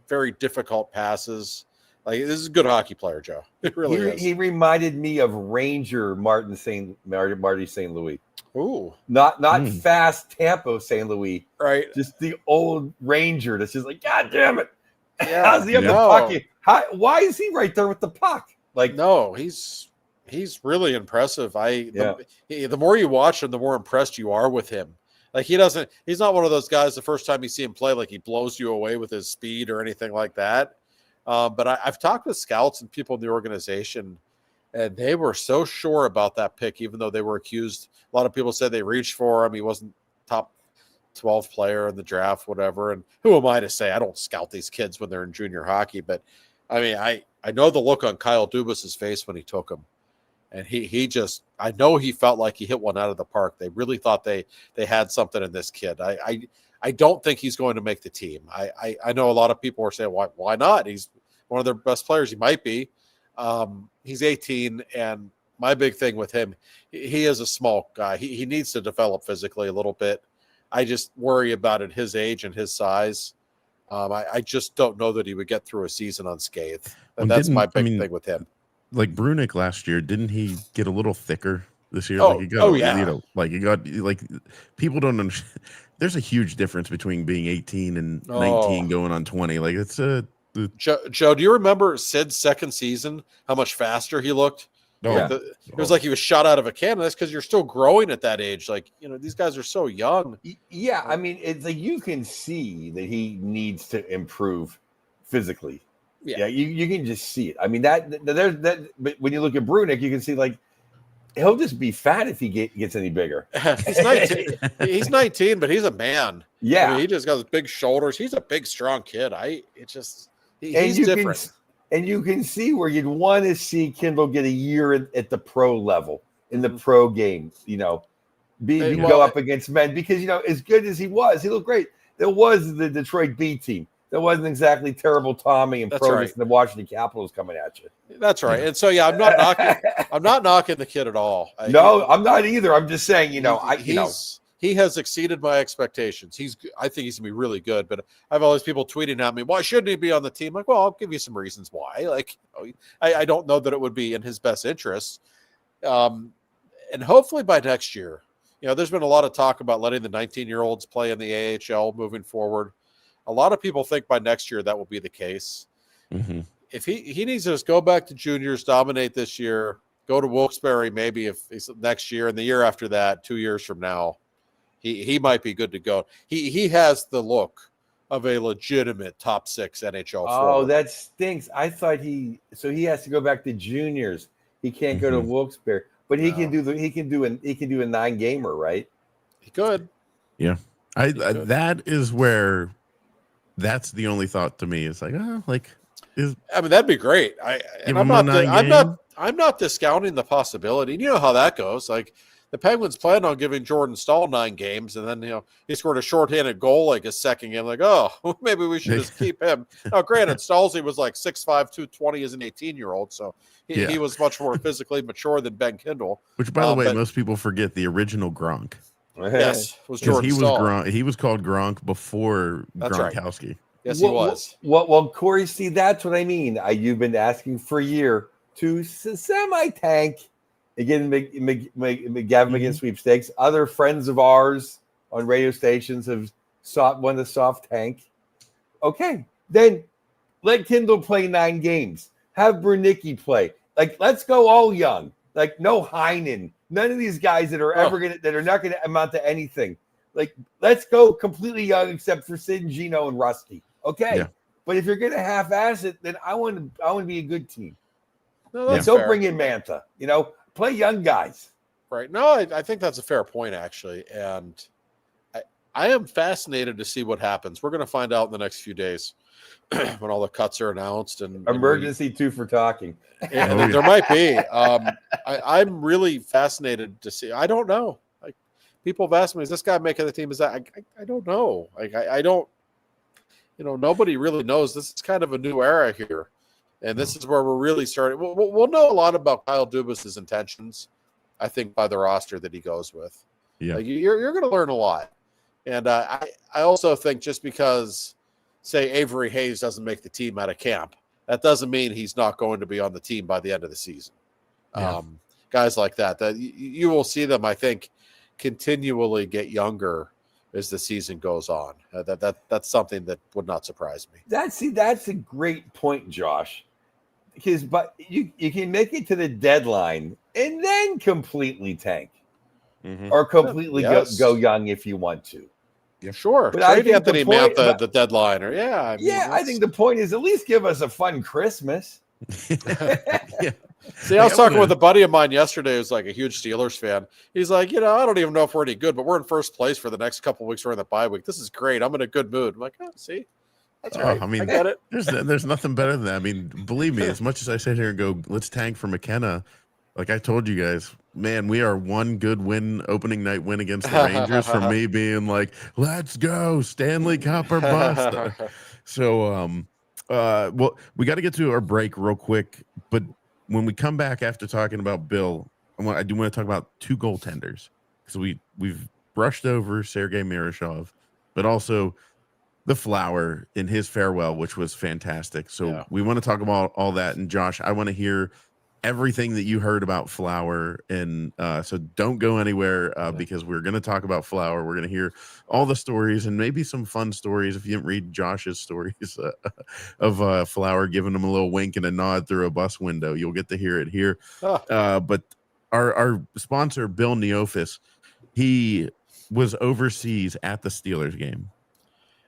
very difficult passes. Like this is a good hockey player, Joe. It really is. He reminded me of Ranger Marty St. Louis. Ooh, not fast Tampa St. Louis, right? Just the old Ranger that's just like, God damn it! Yeah, how's he have the puck? Why is he right there with the puck? Like, no, he's really impressive. The more you watch him, the more impressed you are with him. Like he's not one of those guys. The first time you see him play, like he blows you away with his speed or anything like that. But I've talked with scouts and people in the organization, and they were so sure about that pick, even though they were accused. A lot of people said they reached for him. He wasn't top 12 player in the draft, whatever. And who am I to say? I don't scout these kids when they're in junior hockey. But, I mean, I know the look on Kyle Dubas's face when he took him. And he just – I know he felt like he hit one out of the park. They really thought they had something in this kid. I don't think he's going to make the team. I know a lot of people are saying, why not? He's one of their best players. He might be. He's 18, and my big thing with him, he is a small guy. He needs to develop physically a little bit. I just worry about at his age and his size. I just don't know that he would get through a season unscathed. And that's my big thing with him. Like Brunick last year, didn't he get a little thicker this year? Oh, like he got, yeah. he got like people don't understand. There's a huge difference between being 18 and 19 going on 20. Like it's Joe, do you remember Sid's second season? How much faster he looked? It was like he was shot out of a cannon. That's because you're still growing at that age. Like these guys are so young. Yeah, I mean, it's like you can see that he needs to improve physically. Yeah, you can just see it. I mean, but when you look at Brunick, you can see like he'll just be fat if he gets any bigger. He's 19. He's 19, but he's a man. Yeah, I mean, he just got his big shoulders. He's a big, strong kid. He's different. And you can see where you'd want to see Kindle get a year at the pro level in the pro game. Go up against men because as good as he looked great. There was the Detroit B team. There wasn't exactly terrible Tommy and Provis and the Washington Capitals coming at you. That's right. And so I'm not knocking. I'm not knocking the kid at all. I'm not either. I'm just saying. He has exceeded my expectations. I think he's gonna be really good. But I have all these people tweeting at me, why shouldn't he be on the team? Like, well, I'll give you some reasons why. Like, I don't know that it would be in his best interest. And hopefully by next year, there's been a lot of talk about letting the 19-year-olds play in the AHL moving forward. A lot of people think by next year that will be the case. Mm-hmm. If he needs to just go back to juniors, dominate this year, go to Wilkes-Barre maybe if it's next year and the year after that, 2 years from now, he might be good to go. He has the look of a legitimate top 6 NHL forward. Oh, that stinks. I thought he has to go back to juniors. He can't go to Wilkes-Barre, but he can do a 9-gamer, right? He could. Yeah. That is where that's the only thought to me. It's like, that'd be great. I'm not discounting the possibility. You know how that goes. Like the Penguins planned on giving Jordan Stahl 9 games, and then he scored a shorthanded goal like his second game. Like, oh, maybe we should just keep him. Now, granted, Stahlsy was like 6'5", 220 as an 18-year-old, so he was much more physically mature than Ben Kindle. Which, by the way, most people forget the original Gronk. Yes, was Jordan Stahl. He was called Gronk before Gronkowski. Right. Yes, he was. Well, Corey, see, that's what I mean. You've been asking for a year to semi-tank. Again, Gavin McGinn sweepstakes. Other friends of ours on radio stations have won the soft tank. Okay, then let Kindle play 9 games. Have Bernicki play. Like, let's go all young. Like, no Heinen. None of these guys that are not gonna amount to anything. Like, let's go completely young, except for Sid and Gino and Rusty. Okay, but if you're gonna half-ass it, then I want to be a good team. No, don't bring in Manta. Play young guys. Right. No, I think that's a fair point, actually, and I am fascinated to see what happens. We're going to find out in the next few days when all the cuts are announced and emergency 2 for talking. And there might be. I'm really fascinated to see. I don't know. Like, people have asked me, is this guy making the team? Is that I don't know. Like, I don't. Nobody really knows. This is kind of a new era here, and this is where we're really starting. We'll know a lot about Kyle Dubas's intentions, I think, by the roster that he goes with. Yeah, like, you're going to learn a lot, and I also think just because, say, Avery Hayes doesn't make the team out of camp, that doesn't mean he's not going to be on the team by the end of the season. Yeah. Guys like that you will see them, I think, continually get younger as the season goes on. That's something that would not surprise me. That's a great point, Josh. But you can make it to the deadline and then completely tank, or completely go young if you want to. Yeah, sure. But Trade Anthony Mantha the deadline, or I think the point is at least give us a fun Christmas. Yeah. See, I was talking with a buddy of mine yesterday who's like a huge Steelers fan. He's like, I don't even know if we're any good, but we're in first place for the next couple of weeks. We're in the bye week. This is great. I'm in a good mood. I'm like, see, that's right. I mean, I get it. There's nothing better than that. I mean, believe me, as much as I sit here and go, let's tank for McKenna, like I told you guys, man, we are one good opening night win against the Rangers from me being like, let's go, Stanley Cup or bust. So, well, we got to get to our break real quick, but when we come back after talking about Bill, I do want to talk about 2 goaltenders, because we've brushed over Sergei Miroshov, but also the Flower in his farewell, which was fantastic. So we want to talk about all that. And Josh, I want to hear everything that you heard about Flower, and so don't go anywhere because we're going to talk about Flower. We're going to hear all the stories and maybe some fun stories. If you didn't read Josh's stories of Flower giving him a little wink and a nod through a bus window, you'll get to hear it here. But our sponsor, Bill Neofis, he was overseas at the Steelers game,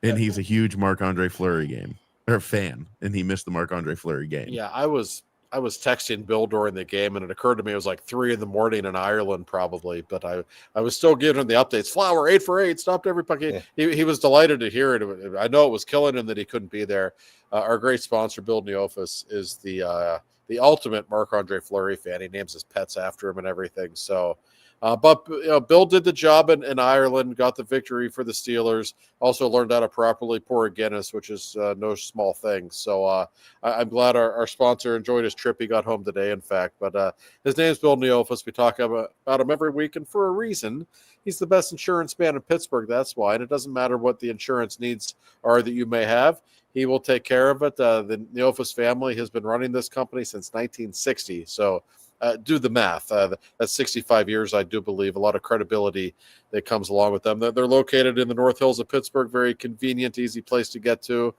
and he's a huge Marc-Andre Fleury fan, and he missed the Marc-Andre Fleury game. Yeah, I was texting Bill during the game, and it occurred to me it was like 3 a.m. in Ireland, probably. But I was still giving him the updates. Flower 8 for 8, stopped every puck. He was delighted to hear it. I know it was killing him that he couldn't be there. Our great sponsor, Bill Neofis, is the ultimate Marc-Andre Fleury fan. He names his pets after him and everything. So. But Bill did the job in Ireland, got the victory for the Steelers. Also learned how to properly pour a Guinness, which is no small thing. So I'm glad our sponsor enjoyed his trip. He got home today, in fact. But his name's Bill Neofis. We talk about him every week, and for a reason. He's the best insurance man in Pittsburgh. That's why. And it doesn't matter what the insurance needs are that you may have. He will take care of it. The Neofis family has been running this company since 1960. So. Do the math. That's 65 years, I do believe. A lot of credibility that comes along with them. They're located in the North Hills of Pittsburgh. Very convenient, easy place to get to.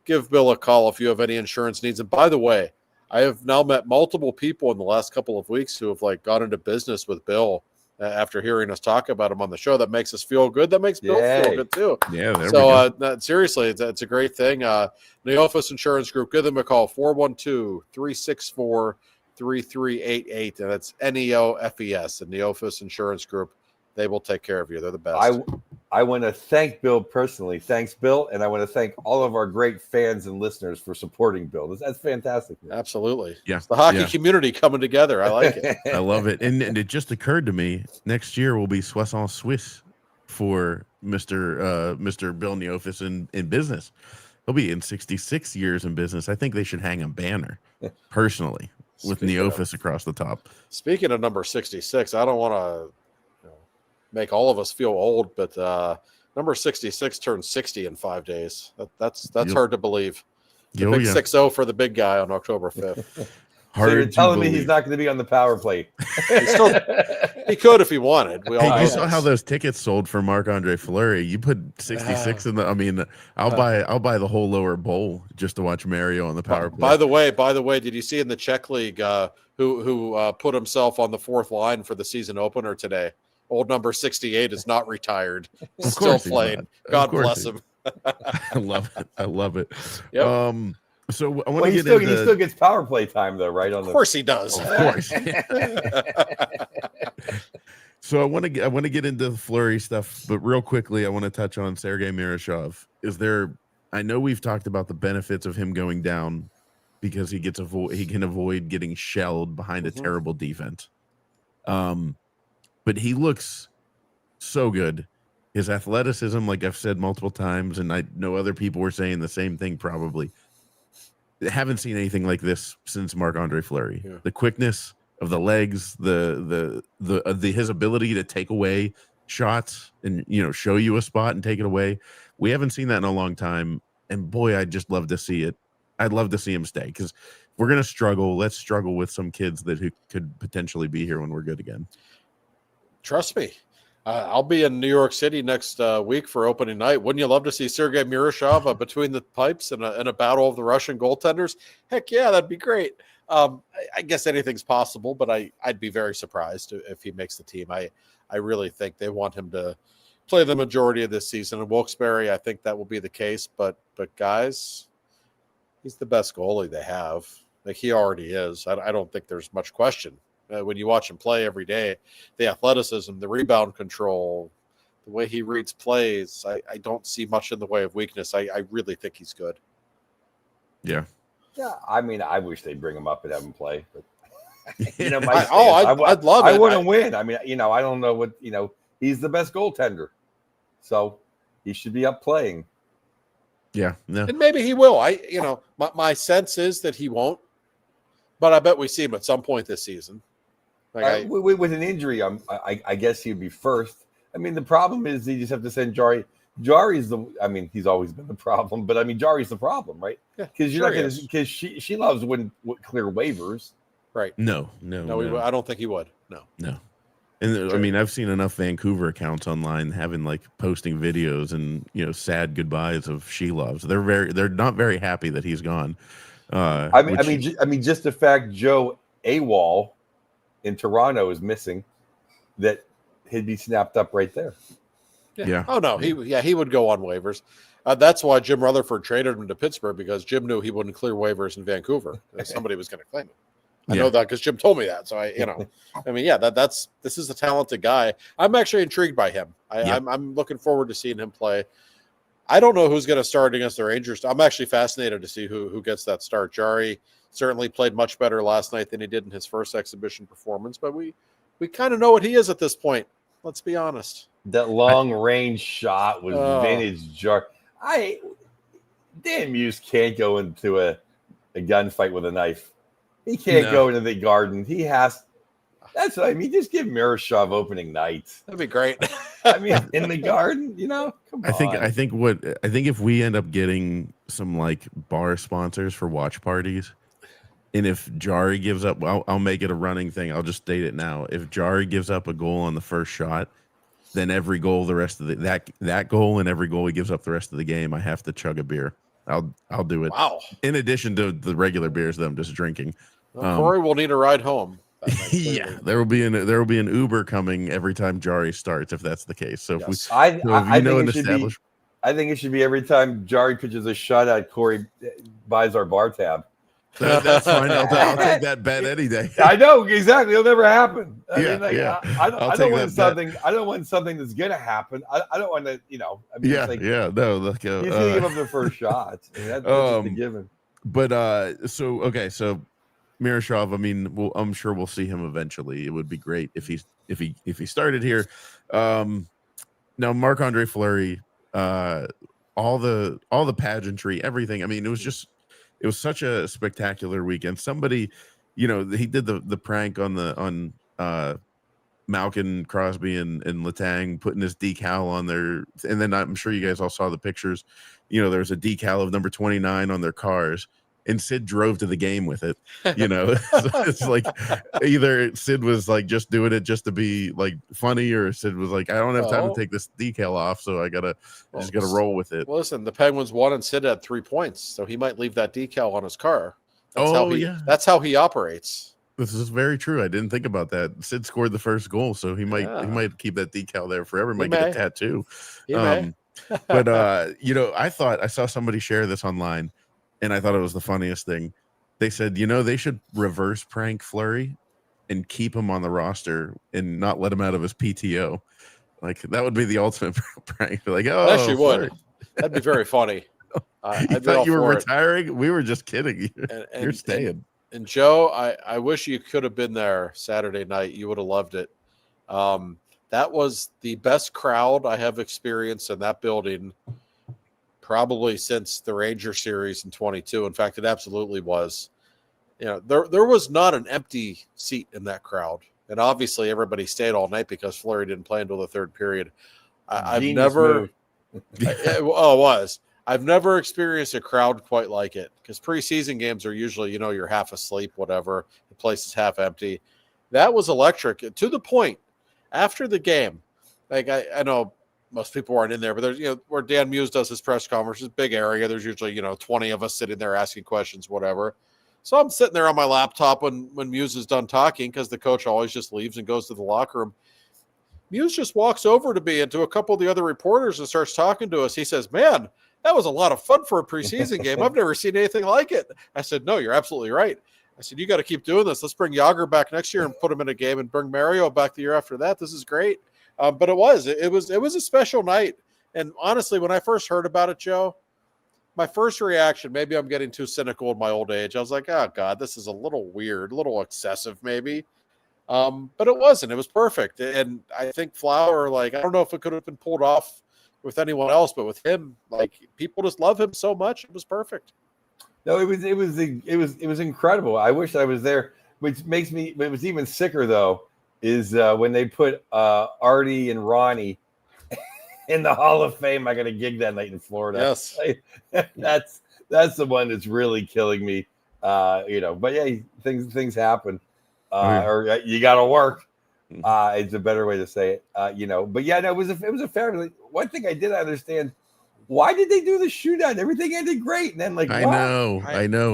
Give Bill a call if you have any insurance needs. And by the way, I have now met multiple people in the last couple of weeks who have got into business with Bill after hearing us talk about him on the show. That makes us feel good. That makes Bill feel good too. Yeah. Seriously, it's a great thing. Neofis Insurance Group. Give them a call. 412-364-3388, and that's Neofes, the Neofis Insurance Group. They will take care of you. They're the best. I want to thank Bill personally. Thanks, Bill. And I want to thank all of our great fans and listeners for supporting Bill. That's fantastic. Absolutely. Yeah. It's the hockey community coming together. I like it. I love it. And it just occurred to me, next year will be Soissons Swiss for Mr. Bill Neofis in business. He'll be in 66 years in business. I think they should hang a banner, personally, with Neofis across the top. Speaking of number 66, I don't want to make all of us feel old, but number 66 turned 60 in 5 days. That's hard to believe. The big 6-0 for the big guy on October 5th. So you're telling me he's not going to be on the power play? He could if he wanted. You saw how those tickets sold for Marc-Andre Fleury. You put 66 in the. I mean, I'll buy the whole lower bowl just to watch Mario on the power play. By the way, did you see in the Czech league who put himself on the fourth line for the season opener today? Old number 68 is not retired. Still playing. God bless him. I love it. I love it. Yep. So I want to he still gets power play time though, right? Of course he does. Of course. So I want to get into the Fleury stuff, but real quickly, I want to touch on Sergei Miroshov. I know we've talked about the benefits of him going down because he can avoid getting shelled behind a terrible defense. But he looks so good. His athleticism, like I've said multiple times, and I know other people were saying the same thing probably. I haven't seen anything like this since Marc-Andre Fleury. Yeah. The quickness of the legs, his ability to take away shots and show you a spot and take it away. We haven't seen that in a long time. And boy, I'd just love to see it. I'd love to see him stay because if we're gonna struggle, let's struggle with some kids who could potentially be here when we're good again. Trust me. I'll be in New York City next week for opening night. Wouldn't you love to see Sergei Miroshov between the pipes and a battle of the Russian goaltenders? Heck yeah, that'd be great. I guess anything's possible, but I'd be very surprised if he makes the team. I really think they want him to play the majority of this season. In Wilkes-Barre, I think that will be the case. But guys, he's the best goalie they have. Like he already is. I don't think there's much question. When you watch him play every day, the athleticism, the rebound control, the way he reads plays, I don't see much in the way of weakness. I really think he's good. Yeah. Yeah. I mean, I wish they'd bring him up and have him play. But, I'd love it. I wouldn't win. I mean, I don't know what, he's the best goaltender. So he should be up playing. Yeah. No. And maybe he will. My sense is that he won't. But I bet we see him at some point this season. With an injury, I guess he'd be first. I mean, the problem is you just have to send Jari. Jari's he's always been the problem, but Jari's the problem, right? Because you're not going to, because she loves wouldn't clear waivers, right? No. I don't think he would. No. And I've seen enough Vancouver accounts online having posting videos and sad goodbyes of she loves. They're not very happy that he's gone. Just the fact Joe AWOL in Toronto is missing, that he'd be snapped up right there. Yeah. Oh no, he would go on waivers. That's why Jim Rutherford traded him to Pittsburgh, because Jim knew he wouldn't clear waivers in Vancouver. Somebody was going to claim him. I know that because Jim told me that. So this is a talented guy. I'm actually intrigued by him. I'm looking forward to seeing him play. I don't know who's going to start against the Rangers. I'm actually fascinated to see who gets that start. Jari certainly played much better last night than he did in his first exhibition performance, but we kind of know what he is at this point. Let's be honest. That long range shot was vintage Jari. Dan Muse can't go into a gunfight with a knife. He can't go into the garden. He has. That's what I mean. Just give Miroshov opening night. That'd be great. In the garden, come on. I think if we end up getting some bar sponsors for watch parties, and if Jari gives up, I'll make it a running thing. I'll just state it now. If Jari gives up a goal on the first shot, then every goal the rest of that goal and every goal he gives up the rest of the game, I have to chug a beer. I'll do it. Wow. In addition to the regular beers that I'm just drinking. Well, Corey will need a ride home. Yeah, there will be an Uber coming every time Jari starts if that's the case. So yes. I think it should be every time Jari pitches a shutout, Corey buys our bar tab. That's fine. I'll take that bet any day. I know exactly. It'll never happen. I mean, like, yeah. I don't want something. I don't want something that's gonna happen. I don't want to. I mean, it's like, No. Look, he's gonna give up the first shot. I mean, that's just a given. But so Miroshov. I mean, I'm sure we'll see him eventually. It would be great if he started here. Now Marc-Andre Fleury, all the pageantry, everything. I mean, it was such a spectacular weekend. Somebody, he did the prank on Malkin, Crosby, and Letang putting his decal on there, and then I'm sure you guys all saw the pictures. There's a decal of number 29 on their cars, and Sid drove to the game with it. So it's like either Sid was like just doing it just to be like funny, or Sid was like, I don't have time to take this decal off, so I just gotta roll with it. Well, listen, the Penguins won and Sid had 3 points, so he might leave that decal on his car. That's how he operates. This is very true. I didn't think about that. Sid scored the first goal, so he might keep that decal there forever. Might get a tattoo. He may. But I saw somebody share this online, and I thought it was the funniest thing. They said, they should reverse prank Fleury and keep him on the roster and not let him out of his PTO. Like, that would be the ultimate prank. Like, oh, I actually would. That'd be very funny. You thought you were retiring? We were just kidding. You're staying. And Joe, I wish you could have been there Saturday night. You would have loved it. That was the best crowd I have experienced in that building probably since the Ranger series in 22. In fact, it absolutely was. There was not an empty seat in that crowd. And obviously everybody stayed all night because Fleury didn't play until the third period. I've never experienced a crowd quite like it, because preseason games are usually, you're half asleep, whatever. The place is half empty. That was electric to the point after the game. Like, I know most people aren't in there, but there's, where Dan Muse does his press conferences, big area. There's usually, 20 of us sitting there asking questions, whatever. So I'm sitting there on my laptop when Muse is done talking, because the coach always just leaves and goes to the locker room. Muse just walks over to me and to a couple of the other reporters and starts talking to us. He says, "Man, that was a lot of fun for a preseason game. I've never seen anything like it." I said, "No, you're absolutely right." I said, "You got to keep doing this. Let's bring Jágr back next year and put him in a game, and bring Mario back the year after that. This is great." But it was a special night. And honestly, when I first heard about it, Joe, my first reaction, maybe I'm getting too cynical in my old age, I was like, oh God, this is a little weird, a little excessive maybe. But it wasn't. It was perfect. And I think Flower, I don't know if it could have been pulled off with anyone else, but with him, people just love him so much. It was perfect. No, it was incredible. I wish I was there. Which makes me, it was even sicker though, is when they put Artie and Ronnie in the Hall of Fame. I got a gig that night in Florida. Yes, that's the one that's really killing me. But yeah, things happen. Or you got to work. It's a better way to say it. But yeah, no, it was a fabulous. One thing I didn't understand: why did they do the shootout? Everything ended great, and then I know.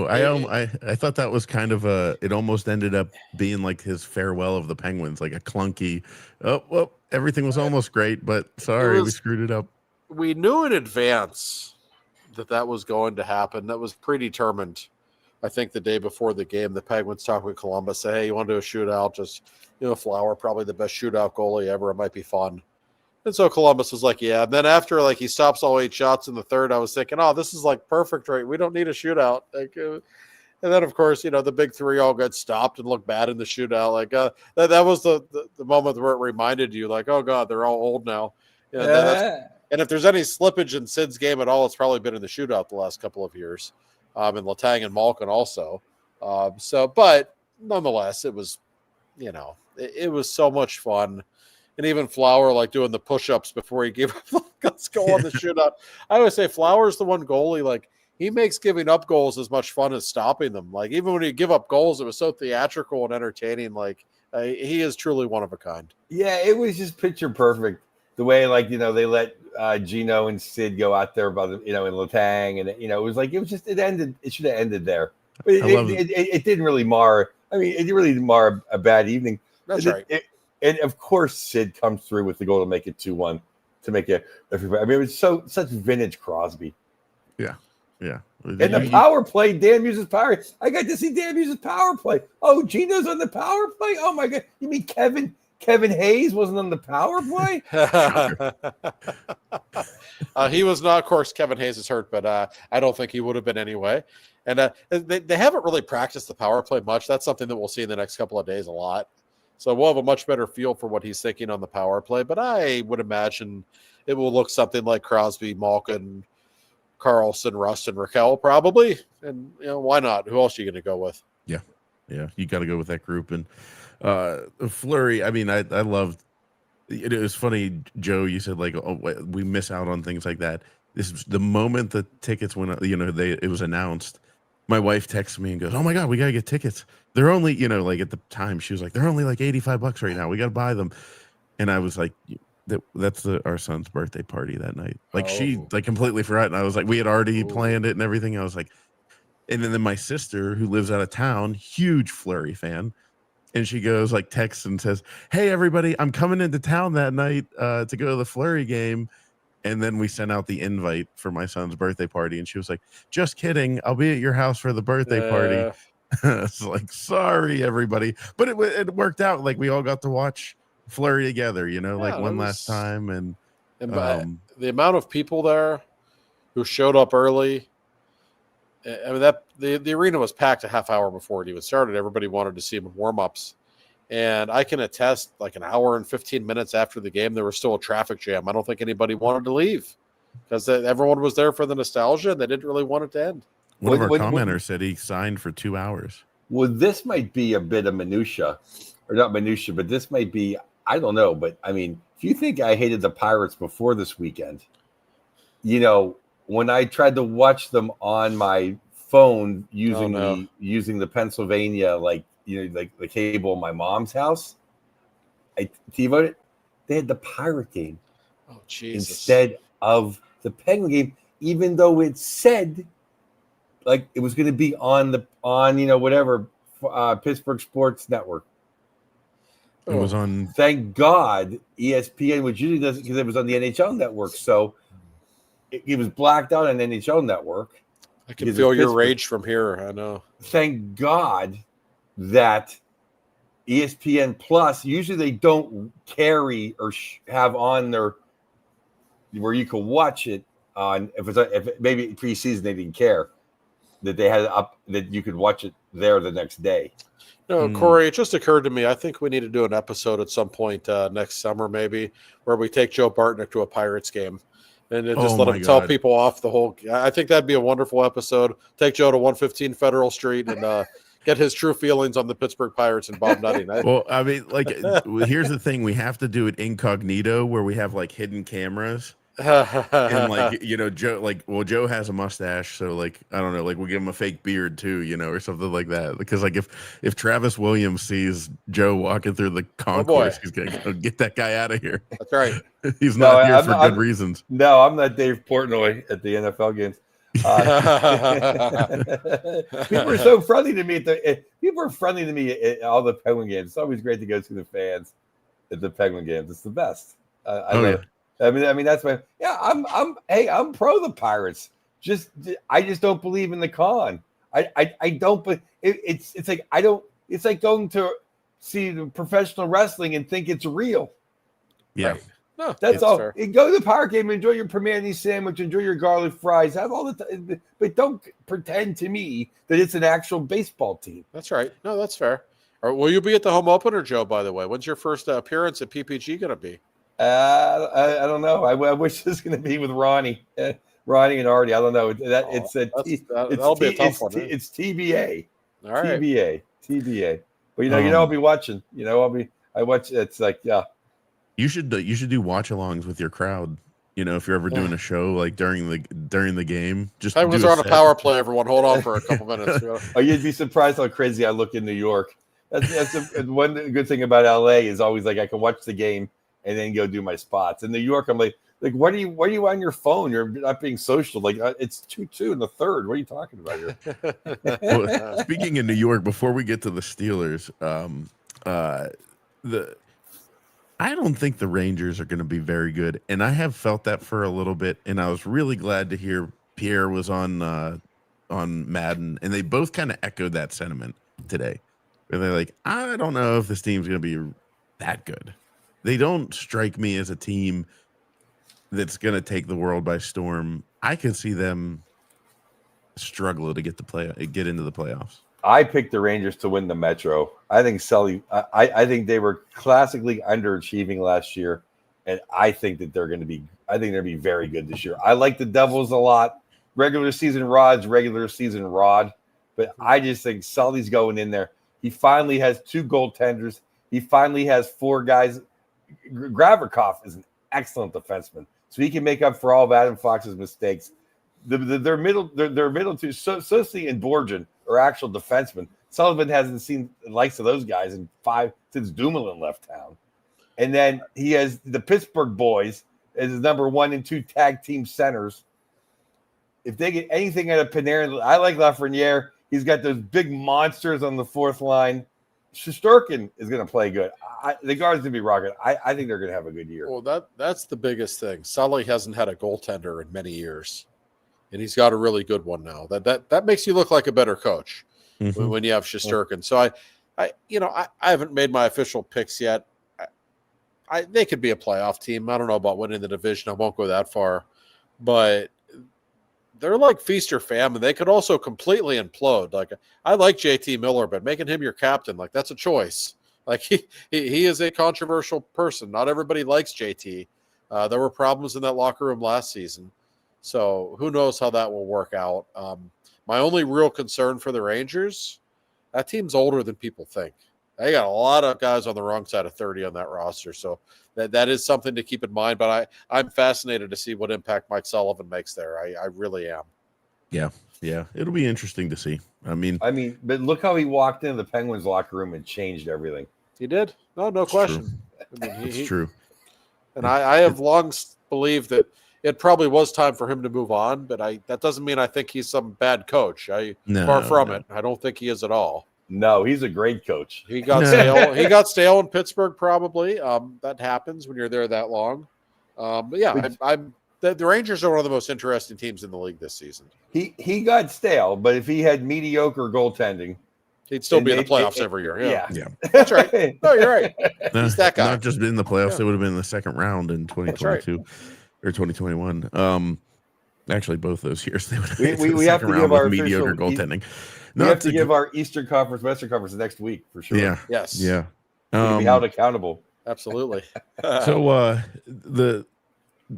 I thought that was kind of it almost ended up being like his farewell of the Penguins, like a clunky. Oh well, everything was almost great, but sorry, we screwed it up. We knew in advance that was going to happen. That was predetermined. I think the day before the game, the Penguins talked with Columbus, say, "Hey, you want to do a shootout? Just, Flower, probably the best shootout goalie ever. It might be fun." And so Columbus was like, yeah. And then after he stops all 8 shots in the third, I was thinking, oh, this is perfect, right? We don't need a shootout. And then of course, the big three all got stopped and looked bad in the shootout. That was the moment where it reminded you, oh God, they're all old now. And if there's any slippage in Sid's game at all, it's probably been in the shootout the last couple of years. And Letang and Malkin also. But nonetheless, it was, it was so much fun. And even Flower, doing the push-ups before he gave up, let's go on the shootout. I always say Flower's the one goalie, he makes giving up goals as much fun as stopping them. Even when you give up goals, it was so theatrical and entertaining. He is truly one of a kind. Yeah, it was just picture perfect. The way, they let Gino and Sid go out there about, and Letang. And, it ended. It should have ended there. But it didn't really mar. I mean, it really didn't mar a bad evening. That's right. And of course, Sid comes through with the goal to make it 2-1 to make it. Everybody. I mean, it was such vintage Crosby. Yeah. And the power play, Dan uses power. I got to see Dan uses power play. Oh, Gino's on the power play? Oh, my God. You mean Kevin Hayes wasn't on the power play? He was not. Of course, Kevin Hayes is hurt, but I don't think he would have been anyway. And they haven't really practiced the power play much. That's something that we'll see in the next couple of days a lot. So we'll have a much better feel for what he's thinking on the power play. But I would imagine it will look something like Crosby, Malkin, Carlson, Rust, and Raquel probably. And why not? Who else are you going to go with? Yeah, you got to go with that group. And Fleury, I mean, I loved it. It was funny, Joe. You said like, oh, we miss out on things like that. This is the moment the tickets went. It was announced. My wife texted me and goes, "Oh my God, we gotta get tickets. They're only, like at the time she was like, they're only like $85 right now. We gotta buy them." And I was like, that's our son's birthday party that night. Like she like completely forgot. And I was like, we had already planned it and everything. I was like, and then my sister who lives out of town, huge Fleury fan. And she goes like texts and says, "Hey everybody, I'm coming into town that night to go to the Fleury game." And then we sent out the invite for my son's birthday party. And she was like, "Just kidding. I'll be at your house for the birthday party." It's like, sorry, everybody. But it worked out. Like we all got to watch Fleury together, like one last time. And the amount of people there who showed up early. I mean, the arena was packed a half hour before it even started. Everybody wanted to see him in warm-ups. And I can attest, like an hour and 15 minutes after the game, there was still a traffic jam. I don't think anybody wanted to leave because everyone was there for the nostalgia and they didn't really want it to end. One of our commenters said he signed for 2 hours. Well, this might be a bit of minutia, or not minutia, but this might be, I don't know. But I mean, if you think I hated the Pirates before this weekend, when I tried to watch them on my phone using the Pennsylvania, like the cable in my mom's house, I TiVoed it. They had the Pirate game instead of the Penguin game, even though it said like it was going to be on Pittsburgh Sports Network. It was on. Thank God ESPN, which usually doesn't, because it was on the NHL Network, so it was blacked out on NHL Network. I can feel your rage from here. I know. Thank God that ESPN Plus, usually they don't carry or have on their where you can watch it on. If maybe preseason they didn't care that they had it up that you could watch it there the next day. No, Corey, it just occurred to me. I think we need to do an episode at some point next summer, maybe, where we take Joe Bartnick to a Pirates game. And just let him tell people off the whole. I think that'd be a wonderful episode. Take Joe to 115 Federal Street and get his true feelings on the Pittsburgh Pirates and Bob Nutting. Well, I mean, like, here's the thing: we have to do it incognito, where we have like hidden cameras, and like Joe, Joe has a mustache, so like I don't know, like we'll give him a fake beard too, or something like that. Because like if Travis Williams sees Joe walking through the concourse, he's gonna go, get that guy out of here. That's right. He's not here for good reasons. No, I'm not Dave Portnoy at the NFL games. People are so friendly to me. People are friendly to me at all the Penguin games. It's always great to go see the fans at the Penguin games. It's the best. I mean that's my I'm pro the Pirates. I just don't believe in the con. I don't. But it's like I don't. It's like going to see the professional wrestling and think it's real. Yeah. Right. No, that's all. Fair. Go to the Pirate game, enjoy your Primanti sandwich, enjoy your garlic fries, have all the but don't pretend to me that it's an actual baseball team. That's right. No, that's fair. Or will you be at the home opener, Joe, by the way? When's your first appearance at PPG going to be? I don't know. I wish this was going to be with Ronnie and Artie. I don't know. That'll be a tough one. It's TBA. All right. TBA. But I'll be watching. I watch. It's like You should do watch-alongs with your crowd. If you're ever doing a show like during the game, just I was on a power play. Everyone, hold on for a couple minutes. Oh, you'd be surprised how crazy I look in New York. That's one good thing about LA is always like I can watch the game and then go do my spots. In New York, I'm like, what are you on your phone? You're not being social. Like it's 2-2 in the third. What are you talking about here? Well, speaking of New York, before we get to the Steelers, I don't think the Rangers are going to be very good, and I have felt that for a little bit. And I was really glad to hear Pierre was on on Madden, and they both kind of echoed that sentiment today. Where they're like, I don't know if this team's going to be that good. They don't strike me as a team that's going to take the world by storm. I could see them struggle to get into the playoffs. I picked the Rangers to win the Metro. I think I think they were classically underachieving last year, and I think that they're going to be very good this year. I like the Devils a lot. Regular season Rod's regular season Rod, but I just think Sully's going in there. He finally has 2 goaltenders. He finally has 4 guys. Graverkov is an excellent defenseman, so he can make up for all of Adam Fox's mistakes. Their middle two, Susi and Borgen, are actual defensemen. Sullivan hasn't seen the likes of those guys since Dumoulin left town. And then he has the Pittsburgh boys as his number 1 and 2 tag team centers. If they get anything out of Panarin, I like Lafreniere. He's got those big monsters on the 4th line. Shesterkin is going to play good. The guard's going to be rocking. I think they're going to have a good year. Well, that's the biggest thing. Sully hasn't had a goaltender in many years, and he's got a really good one now. That makes you look like a better coach when you have Shesterkin. So I haven't made my official picks yet. They could be a playoff team. I don't know about winning the division. I won't go that far, but they're like feast or famine. They could also completely implode. Like, I like JT Miller, but making him your captain, like, that's a choice. Like, he is a controversial person. Not everybody likes JT. There were problems in that locker room last season. So who knows how that will work out. My only real concern for the Rangers, that team's older than people think. They got a lot of guys on the wrong side of 30 on that roster. So that is something to keep in mind. But I'm fascinated to see what impact Mike Sullivan makes there. I really am. Yeah. It'll be interesting to see. I mean, but look how he walked into the Penguins locker room and changed everything. He did. No question. It's true. And I have long believed that it probably was time for him to move on, but that doesn't mean I think he's some bad coach. Far from it. I don't think he is at all. No, he's a great coach. He got stale. He got stale in Pittsburgh, probably. That happens when you're there that long. But yeah, the Rangers are one of the most interesting teams in the league this season. He got stale, but if he had mediocre goaltending, he'd still be in the playoffs every year. Yeah. That's right. No, you're right. He's that guy. Not just in the playoffs; they would have been in the second round in 2022 or 2021. Actually, both those years they would have been we have to give our mediocre goaltending. We have to give our Eastern Conference, Western Conference next week for sure. Yeah. Yes. Yeah. Be held accountable. Absolutely. So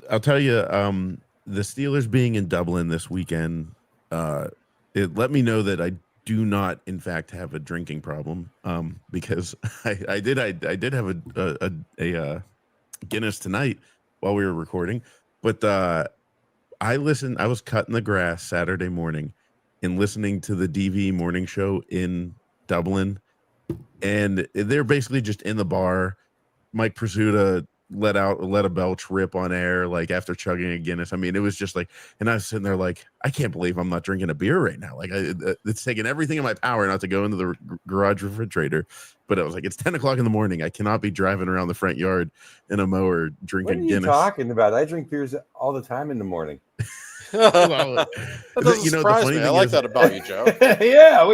I'll tell you, the Steelers being in Dublin this weekend, it let me know that I do not, in fact, have a drinking problem. Because I did have a Guinness tonight while we were recording, but I was cutting the grass Saturday morning and listening to the DV morning show in Dublin, and they're basically just in the bar. Mike Pursuta let a belch rip on air, like after chugging a Guinness. I mean, it was just like, and I was sitting there like, I can't believe I'm not drinking a beer right now. Like, it's taking everything in my power not to go into the garage refrigerator. But I was like, it's 10 o'clock in the morning. I cannot be driving around the front yard in a mower drinking Guinness. What are you talking about? I drink beers all the time in the morning. Well, that doesn't surprise me. I like that about you, Joe. Yeah,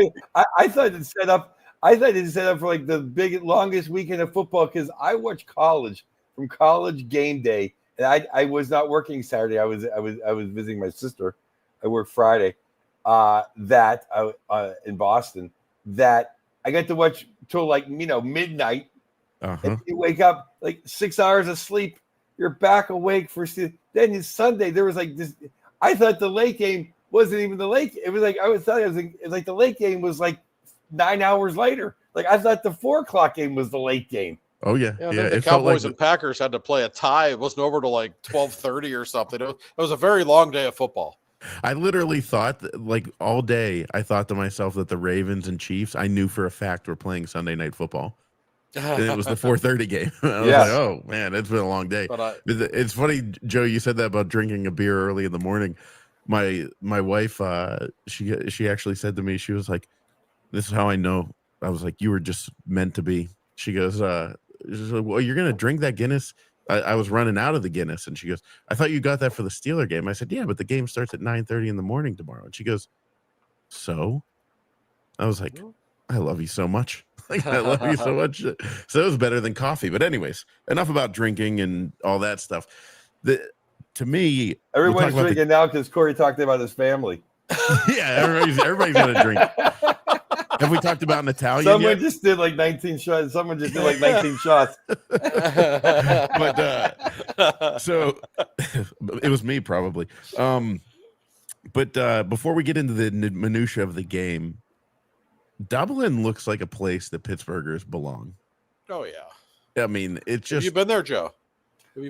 I thought it set up. I thought it set up for like the longest weekend of football because I watch college from college game day, and I was not working Saturday. I was visiting my sister. I worked Friday. In Boston, that I got to watch till like midnight. And you wake up like 6 hours of sleep. You're back awake for then it's Sunday. There was like this. I thought the late game wasn't even the late. It was like I was telling you, it was like the late game was like 9 hours later. Like I thought the 4 o'clock game was the late game. Oh yeah. The Cowboys and Packers had to play a tie. It wasn't over to like 12:30 or something. It was a very long day of football. I literally thought that, like all day, I thought to myself that the Ravens and Chiefs, I knew for a fact, were playing Sunday Night Football. And it was the 4:30 game. I was like, oh man, it's been a long day. But it's funny, Joe, you said that about drinking a beer early in the morning. My wife, she actually said to me, she was like, "This is how I know." I was like, "You were just meant to be." She goes, she's like, "Well, you're gonna drink that Guinness?" I was running out of the Guinness, and she goes, "I thought you got that for the Steeler game." I said, "Yeah, but the game starts at 9:30 in the morning tomorrow." And she goes, So I was like, I love you so much. Like, I love you so much. So it was better than coffee. But anyways, enough about drinking and all that stuff. To me, everyone's drinking now because Corey talked about his family. Yeah, everybody's got a drink. Have we talked about an Italian Someone yet? just did like 19 shots. Someone just did like 19 shots. But so it was me probably. But before we get into the minutia of the game, Dublin looks like a place that Pittsburghers belong. Oh yeah. I mean, it's just. Have you been there, Joe?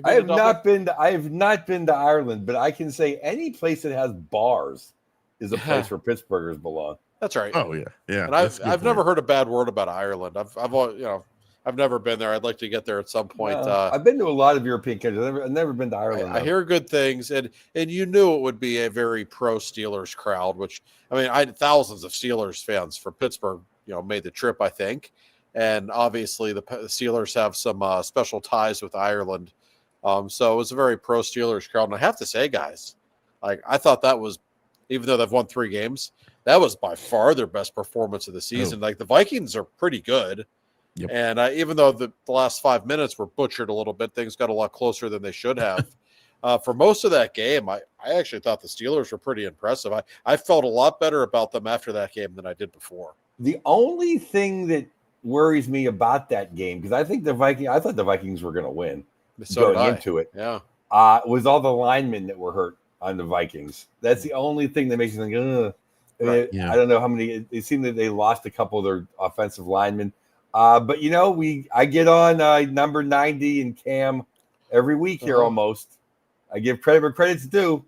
I have not been to Ireland, but I can say any place that has bars is a place where Pittsburghers belong. That's right. Oh yeah, yeah. And I've never heard a bad word about Ireland. I've never been there. I'd like to get there at some point. I've been to a lot of European countries. I've never been to Ireland. I hear good things, and you knew it would be a very pro Steelers crowd. Which I mean, I had thousands of Steelers fans from Pittsburgh, made the trip. I think, and obviously the Steelers have some special ties with Ireland. So it was a very pro Steelers crowd, and I have to say, guys, like I thought that was, even though they've won 3 games, that was by far their best performance of the season. Like the Vikings are pretty good. Yep. And even though the last 5 minutes were butchered a little bit, things got a lot closer than they should have. For most of that game, I actually thought the Steelers were pretty impressive. I felt a lot better about them after that game than I did before. The only thing that worries me about that game, because I thought the Vikings were going to win going into it. Yeah. Was all the linemen that were hurt on the Vikings. That's the only thing that makes me think, ugh. Right, yeah. I don't know how many. It seemed that they lost a couple of their offensive linemen. But I get on number 90 and Cam every week here almost. I give credit where credit's due.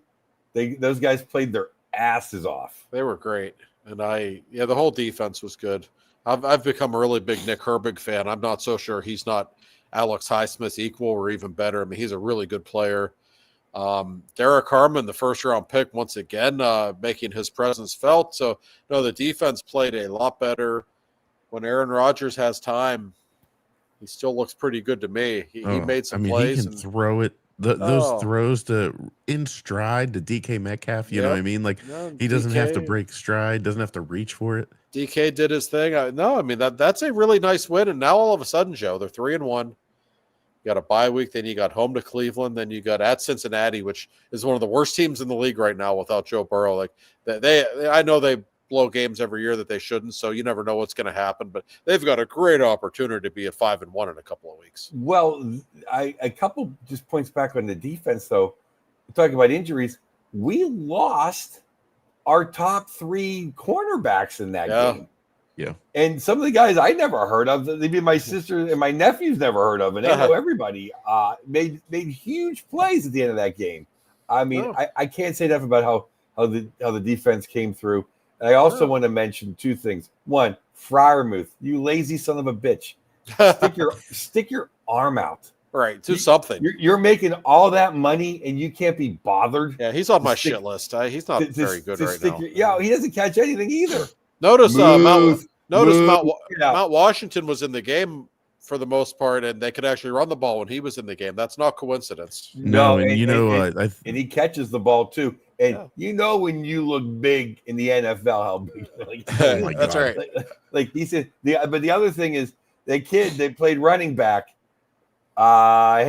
Those guys played their asses off. They were great, and the whole defense was good. I've become a really big Nick Herbig fan. I'm not so sure he's not Alex Highsmith's equal or even better. I mean, he's a really good player. Derek Harmon, the first-round pick, once again making his presence felt. So, the defense played a lot better. When Aaron Rodgers has time, he still looks pretty good to me. He made some plays. He can throw it. Those throws in stride to DK Metcalf, you know what I mean? Like he doesn't have to break stride, doesn't have to reach for it. DK did his thing. That's a really nice win. And now all of a sudden, Joe, they're 3-1. You got a bye week, then you got home to Cleveland, then you got at Cincinnati, which is one of the worst teams in the league right now without Joe Burrow. Like I know they blow games every year that they shouldn't, so you never know what's going to happen, but they've got a great opportunity to be at 5-1 in a couple of weeks. Well, a couple just points back on the defense, though. Talking about injuries, we lost our top 3 cornerbacks in that game. Yeah. And some of the guys I never heard of, maybe my sister and my nephews never heard of, and they know everybody made huge plays at the end of that game. I mean, I can't say enough about how the defense came through. And I also want to mention 2 things. One, Freiermuth, you lazy son of a bitch. Stick your arm out. Right, do something. You're making all that money and you can't be bothered. Yeah, he's on my shit list. He's not very good right now. He doesn't catch anything either. Notice Mount Washington was in the game for the most part, and they could actually run the ball when he was in the game. That's not coincidence. No, and he catches the ball too. And when you look big in the NFL, how big? That's right. Like he said. But the other thing is, they played running back. I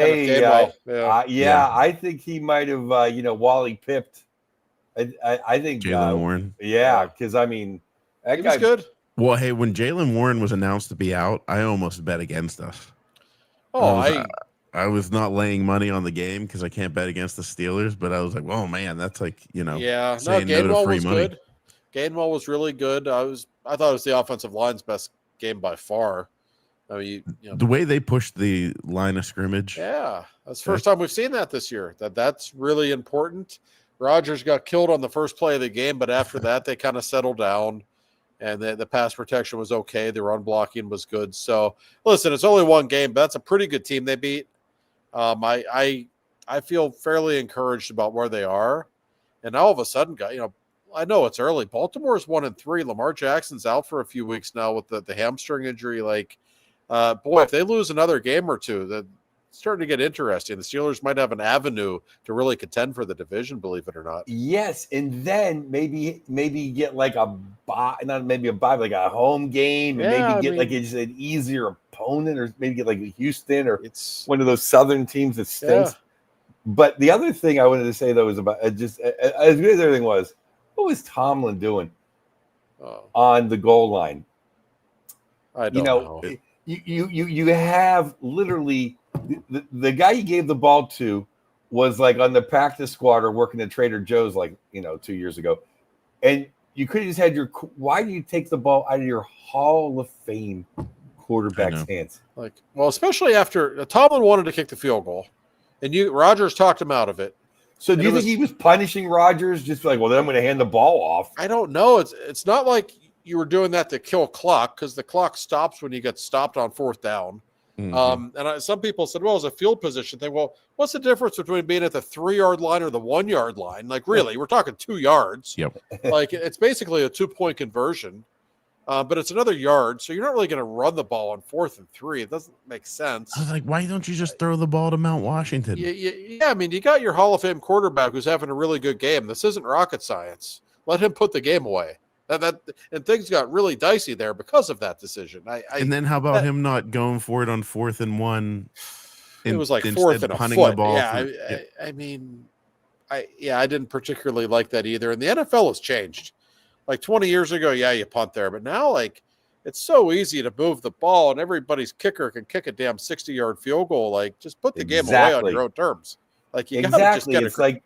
think he might have Wally pipped. I think Jaylen Warren. Yeah, because I mean, that guy's good. Well, hey, when Jaylen Warren was announced to be out, I almost bet against us. I was not laying money on the game because I can't bet against the Steelers, but I was like, "Oh man, that's like saying no to free money." Good. Gainwell was really good. I thought it was the offensive line's best game by far. I mean, the way they pushed the line of scrimmage. Yeah, that's the first time we've seen that this year. That's really important. Rodgers got killed on the first play of the game, but after that, they kind of settled down, and the pass protection was okay. The run blocking was good. So, listen, it's only one game, but that's a pretty good team they beat. I feel fairly encouraged about where they are, and all of a sudden, I know it's early. Baltimore's 1-3. Lamar Jackson's out for a few weeks now with the hamstring injury. Like, boy, if they lose another game or two, starting to get interesting. The Steelers might have an avenue to really contend for the division, believe it or not. Yes, and then maybe get like a bye, not maybe a bye, like a home game, and maybe get like it's an easier opponent, or maybe get like Houston or it's one of those Southern teams that stinks. But the other thing I wanted to say though is about just as good as everything was, what was Tomlin doing on the goal line? I don't know. You have literally the guy you gave the ball to was like on the practice squad or working at Trader Joe's, like 2 years ago, and you could have just had why do you take the ball out of your Hall of Fame quarterback's hands? Especially after Tomlin wanted to kick the field goal, and Rodgers talked him out of it. So do you think he was punishing Rodgers just like, well, then I'm going to hand the ball off? I don't know. It's not like you were doing that to kill clock, because the clock stops when you get stopped on fourth down. And some people said, well, it's a field position thing. Well, what's the difference between being at the 3-yard line or the 1-yard line? Like, really, we're talking 2 yards. Yep. Like, it's basically a 2-point conversion, but it's another yard. So you're not really going to run the ball on 4th and 3. It doesn't make sense. I was like, why don't you just throw the ball to Mount Washington? Yeah, I mean, you got your Hall of Fame quarterback who's having a really good game. This isn't rocket science. Let him put the game away. And things got really dicey there because of that decision. And then how about him not going for it on 4th and 1? It was like 4th and a foot. The ball I didn't particularly like that either. And the NFL has changed. Like 20 years ago, you punt there, but now it's so easy to move the ball, and everybody's kicker can kick a damn 60-yard field goal. Like, just put the game away on your own terms. Like, you gotta just get it's like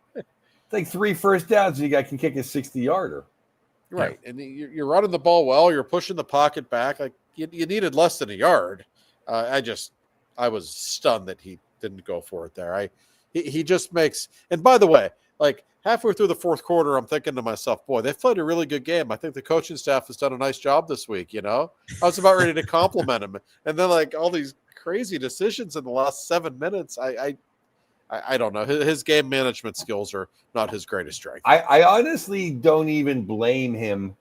3 first downs, and you guy can kick a 60-yarder. Right, and you're running the ball well. You're pushing the pocket back. Like, you needed less than a yard. I was stunned that he didn't go for it there. He just makes. And by the way, like halfway through the fourth quarter, I'm thinking to myself, boy, they've played a really good game. I think the coaching staff has done a nice job this week. I was about ready to compliment him, and then like all these crazy decisions in the last 7 minutes. I don't know. His game management skills are not his greatest strength. I honestly don't even blame him.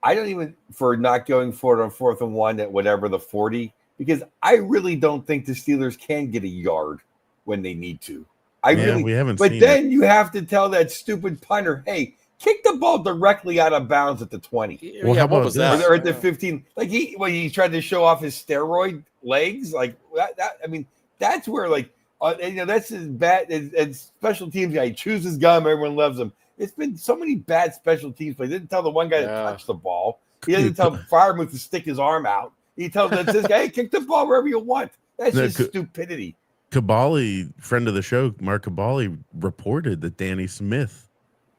I don't even for not going for it on 4th and 1 at whatever the 40, because I really don't think the Steelers can get a yard when they need to. We haven't but seen then it. You have to tell that stupid punter, hey, kick the ball directly out of bounds at the 20. Well, what was that? Or at the 15. Like he tried to show off his steroid legs. Like that. I mean, that's where like. That's as bad as special teams guy. He chews his gum. Everyone loves him. It's been so many bad special teams plays. He didn't tell the one guy to touch the ball. He doesn't tell Firemuth to stick his arm out. He tells this guy, hey, kick the ball wherever you want. That's just stupidity. Cabali, friend of the show, Mark Cabali, reported that Danny Smith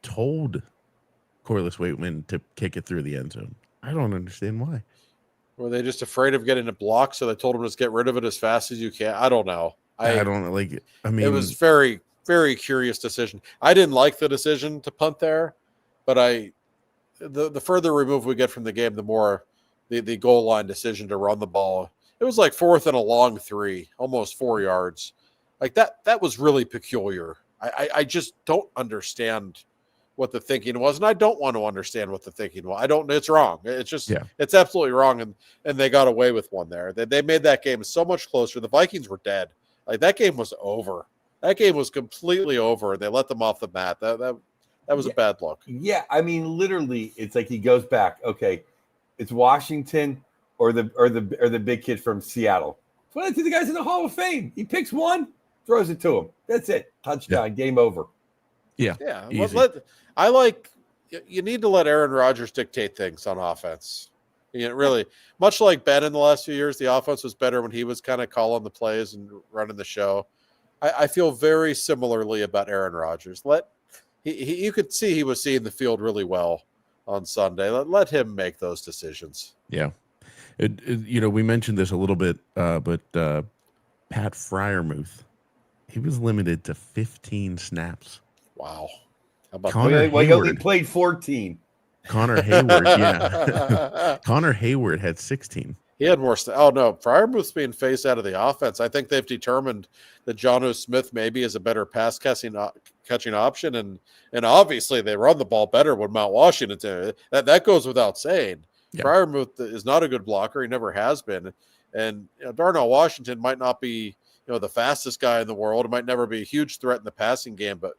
told Corliss Waitman to kick it through the end zone. I don't understand why. Were they just afraid of getting it blocked, so they told him to just get rid of it as fast as you can? I don't know. I don't like. I mean, it was very, very curious decision. I didn't like the decision to punt there, but the further removed we get from the game, the more the goal line decision to run the ball. It was like 4th and a long 3, almost 4 yards. Like that was really peculiar. I just don't understand what the thinking was, and I don't want to understand what the thinking was. It's wrong. It's just it's absolutely wrong, and they got away with one there. They made that game so much closer. The Vikings were dead. Like, that game was over. That game was completely over. They let them off the mat. That was a bad look. Yeah, I mean, literally, it's like he goes back. Okay, it's Washington or the big kid from Seattle. So I see the guys in the Hall of Fame. He picks one, throws it to him. That's it. Touchdown. Game over. Yeah. You need to let Aaron Rodgers dictate things on offense. Really, much like Ben in the last few years, the offense was better when he was kind of calling the plays and running the show. I feel very similarly about Aaron Rodgers. You could see he was seeing the field really well on Sunday. Let him make those decisions. Yeah. We mentioned this a little bit, but Pat Freiermuth, he was limited to 15 snaps. Wow. How about he only played 14. Connor Hayward, Connor Hayward had 16. He had more. Freiermuth's being phased out of the offense. I think they've determined that Jonnu Smith maybe is a better pass catching option, and obviously they run the ball better when Mount Washington. That goes without saying. Yeah. Freiermuth is not a good blocker. He never has been, and Darnell Washington might not be the fastest guy in the world. It might never be a huge threat in the passing game, but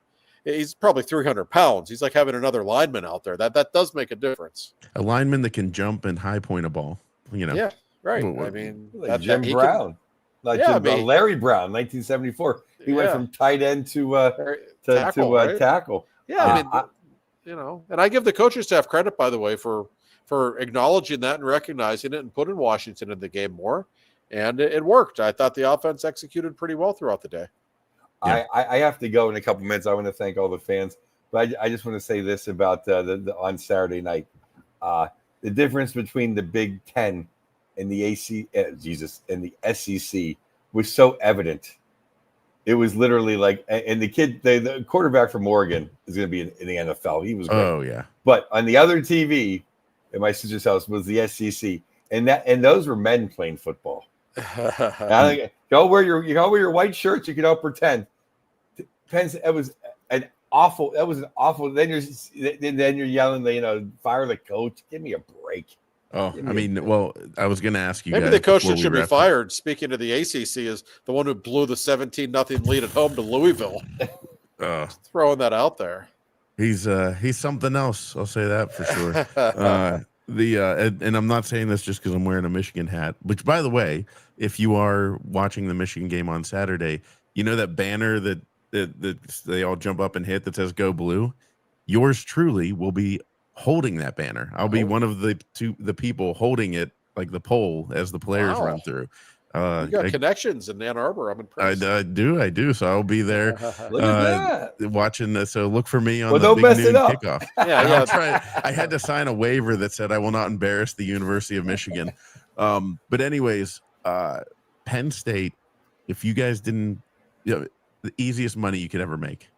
he's probably 300 pounds. He's like having another lineman out there. That does make a difference. A lineman that can jump and high point a ball. Yeah, right. But, I mean, like Jim Brown, Larry Brown, 1974. He went from tight end to tackle. Yeah, I mean, and I give the coaching staff credit, by the way, for acknowledging that and recognizing it and putting Washington in the game more. And it worked. I thought the offense executed pretty well throughout the day. Yeah. I have to go in a couple minutes. I want to thank all the fans, but I just want to say this about the on Saturday night. The difference between the Big Ten and the and the SEC was so evident. It was literally like, and the quarterback from Oregon is going to be in the NFL. He was great. Oh yeah. But on the other TV at my sister's house was the SEC, and those were men playing football. Go wear your white shirts. You can all pretend. It was an awful. Then you're yelling. Fire the coach. Give me a break. Oh, I mean, well, I was going to ask you. Maybe guys the coach that should be up. fired. Speaking of the ACC, is the one who blew the 17-0 lead at home to Louisville. Throwing that out there. He's something else. I'll say that for sure. And I'm not saying this just because I'm wearing a Michigan hat. Which, by the way, if you are watching the Michigan game on Saturday, you know that banner that they all jump up and hit that says "Go Blue." Yours truly will be holding that banner. I'll be one of the people holding it, like the pole, as the players run through. You got connections in Ann Arbor. I'm impressed. I do. So I'll be there look at that. Watching. So look for me on the don't big mess noon it up. kickoff. Yeah. I had to sign a waiver that said I will not embarrass the University of Michigan. But anyways, Penn State, if you guys didn't, the easiest money you could ever make.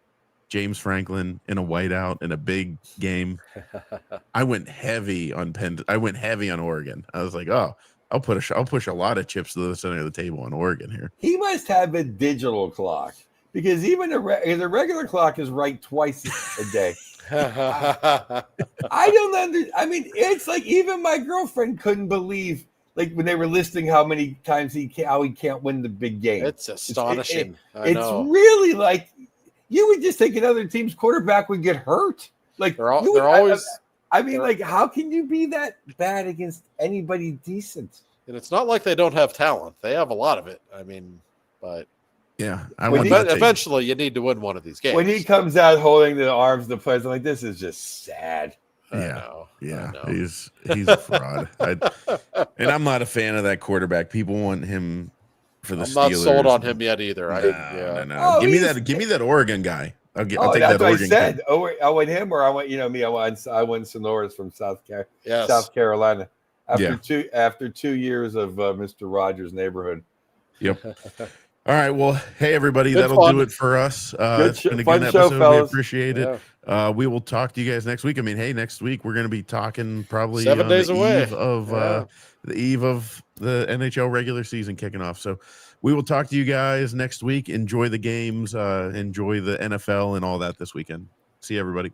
James Franklin in a whiteout in a big game. I went heavy on I went heavy on Oregon. I was like, I'll push a lot of chips to the center of the table on Oregon here. He must have a digital clock because even the regular clock is right twice a day. I don't I mean, it's like even my girlfriend couldn't believe, like when they were listing how many times he can't win the big game. It's astonishing. It's really like you would just think another team's quarterback would get hurt. Like they're always. I mean, like, how can you be that bad against anybody decent? And it's not like they don't have talent; they have a lot of it. I mean, but yeah, eventually you need to win one of these games. When he comes out holding the arms of the players, I'm like, this is just sad. Yeah, he's a fraud. And I'm not a fan of that quarterback. People want him for the Steelers. I'm not sold on him yet either. No. Oh, give me that Oregon guy. I'll take that Oregon. I said. I went him, or I went. Me. I went Sonoras from South Carolina. After 2 years of Mr. Rogers' neighborhood. Yep. All right. Well, hey everybody, that'll do it for us. It's been a good episode. We appreciate it. Yeah. We will talk to you guys next week. I mean, hey, next week we're going to be talking probably 7 days away the eve of the NHL regular season kicking off. So we will talk to you guys next week. Enjoy the games. Enjoy the NFL and all that this weekend. See you, everybody.